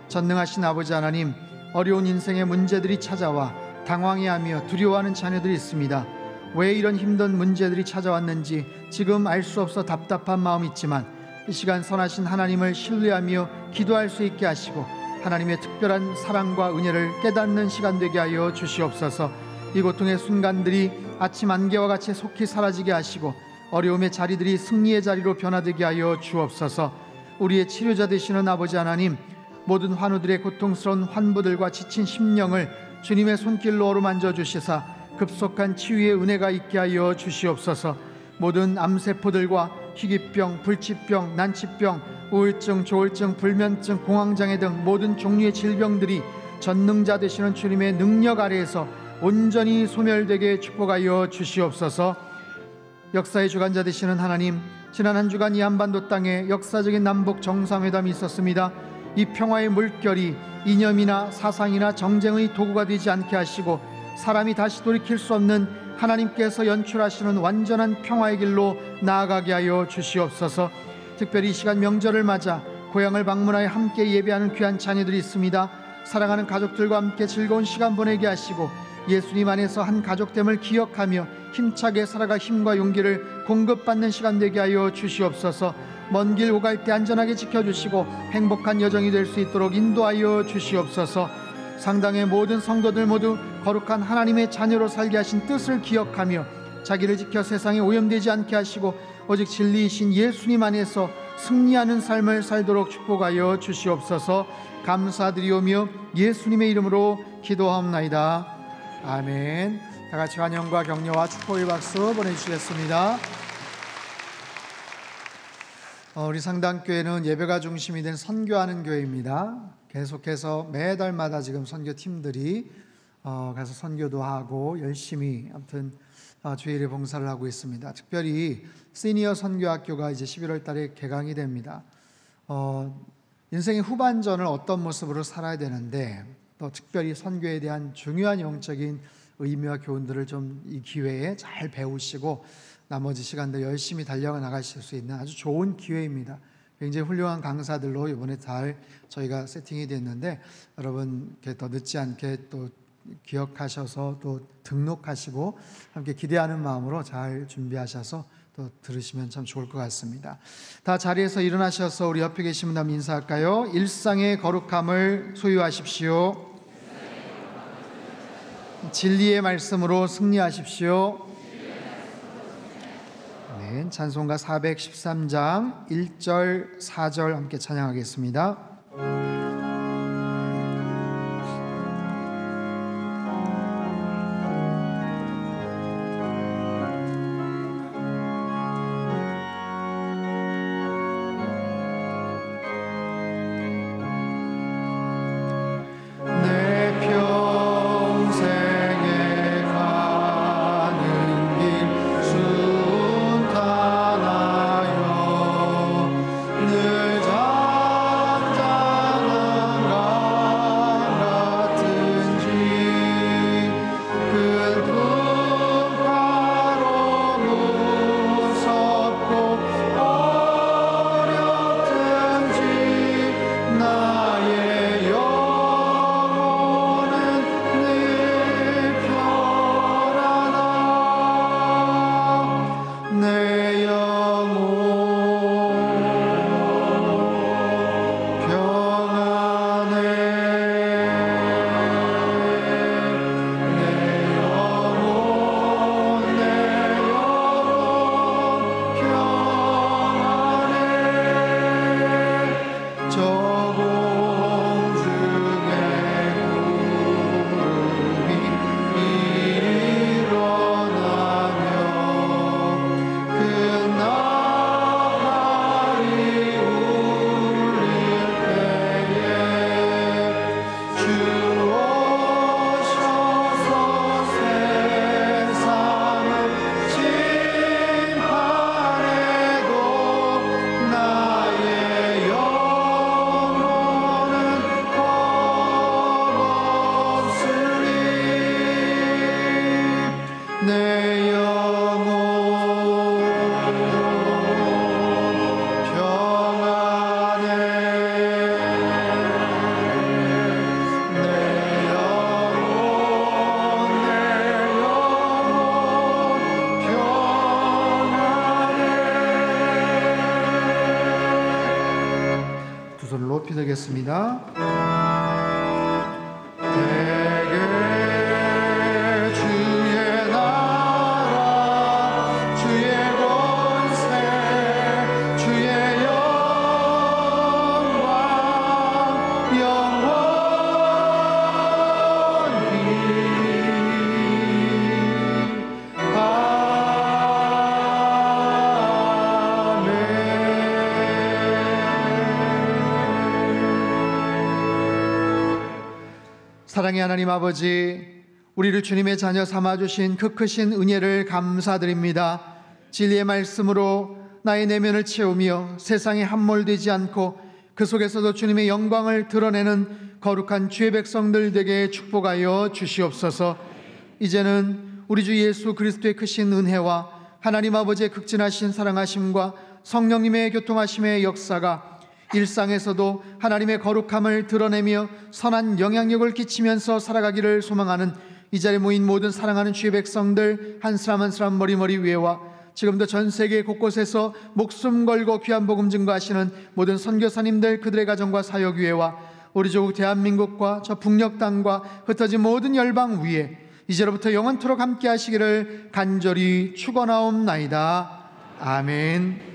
전능하신 아버지 하나님, 어려운 인생의 문제들이 찾아와 당황해하며 두려워하는 자녀들이 있습니다. 왜 이런 힘든 문제들이 찾아왔는지 지금 알 수 없어 답답한 마음이 있지만 이 시간 선하신 하나님을 신뢰하며 기도할 수 있게 하시고 하나님의 특별한 사랑과 은혜를 깨닫는 시간 되게 하여 주시옵소서. 이 고통의 순간들이 아침 안개와 같이 속히 사라지게 하시고 어려움의 자리들이 승리의 자리로 변화되게 하여 주옵소서. 우리의 치료자 되시는 아버지 하나님, 모든 환우들의 고통스러운 환부들과 지친 심령을 주님의 손길로 어루만져 주시사 급속한 치유의 은혜가 있게 하여 주시옵소서. 모든 암세포들과 희귀병, 불치병, 난치병, 우울증, 조울증, 불면증, 공황장애 등 모든 종류의 질병들이 전능자 되시는 주님의 능력 아래에서 온전히 소멸되게 축복하여 주시옵소서. 역사의 주관자 되시는 하나님, 지난 한 주간 이 한반도 땅에 역사적인 남북 정상회담이 있었습니다. 이 평화의 물결이 이념이나 사상이나 정쟁의 도구가 되지 않게 하시고 사람이 다시 돌이킬 수 없는 하나님께서 연출하시는 완전한 평화의 길로 나아가게 하여 주시옵소서. 특별히 이 시간 명절을 맞아 고향을 방문하여 함께 예배하는 귀한 자녀들이 있습니다. 사랑하는 가족들과 함께 즐거운 시간 보내게 하시고 예수님 안에서 한 가족됨을 기억하며 힘차게 살아가 힘과 용기를 공급받는 시간 되게 하여 주시옵소서. 먼 길 오갈 때 안전하게 지켜주시고 행복한 여정이 될 수 있도록 인도하여 주시옵소서. 상당의 모든 성도들 모두 거룩한 하나님의 자녀로 살게 하신 뜻을 기억하며 자기를 지켜 세상에 오염되지 않게 하시고 오직 진리이신 예수님 안에서 승리하는 삶을 살도록 축복하여 주시옵소서. 감사드리오며 예수님의 이름으로 기도하옵나이다. 아멘. 다 같이 환영과 격려와 축복의 박수 보내주시겠습니다. 우리 상당교회는 예배가 중심이 된 선교하는 교회입니다. 계속해서 매달마다 지금 선교팀들이 가서 선교도 하고 열심히 아무튼 주일에 봉사를 하고 있습니다. 특별히 시니어 선교학교가 이제 11월 달에 개강이 됩니다. 인생의 후반전을 어떤 모습으로 살아야 되는데 또 특별히 선교에 대한 중요한 영적인 의미와 교훈들을 좀 이 기회에 잘 배우시고 나머지 시간들 열심히 달려가 나가실 수 있는 아주 좋은 기회입니다. 굉장히 훌륭한 강사들로 이번에 잘 저희가 세팅이 됐는데 여러분 더 늦지 않게 또 기억하셔서 또 등록하시고 함께 기대하는 마음으로 잘 준비하셔서 또 들으시면 참 좋을 것 같습니다. 다 자리에서 일어나셔서 우리 옆에 계신 분 한번 인사할까요? 일상의 거룩함을 소유하십시오. 진리의 말씀으로 승리하십시오. 네, 찬송가 413장 1절 4절 함께 찬양하겠습니다. 기도하겠습니다. 사랑의 하나님 아버지, 우리를 주님의 자녀 삼아주신 그 크신 은혜를 감사드립니다. 진리의 말씀으로 나의 내면을 채우며 세상에 함몰되지 않고 그 속에서도 주님의 영광을 드러내는 거룩한 주의 백성들 되게 축복하여 주시옵소서. 이제는 우리 주 예수 그리스도의 크신 은혜와 하나님 아버지의 극진하신 사랑하심과 성령님의 교통하심의 역사가 일상에서도 하나님의 거룩함을 드러내며 선한 영향력을 끼치면서 살아가기를 소망하는 이 자리에 모인 모든 사랑하는 주의 백성들 한 사람 한 사람 머리머리 위에와 지금도 전 세계 곳곳에서 목숨 걸고 귀한 복음 증거하시는 모든 선교사님들 그들의 가정과 사역 위에와 우리 조국 대한민국과 저 북녘 땅과 흩어진 모든 열방 위에 이제로부터 영원토록 함께 하시기를 간절히 축원하옵나이다. 아멘.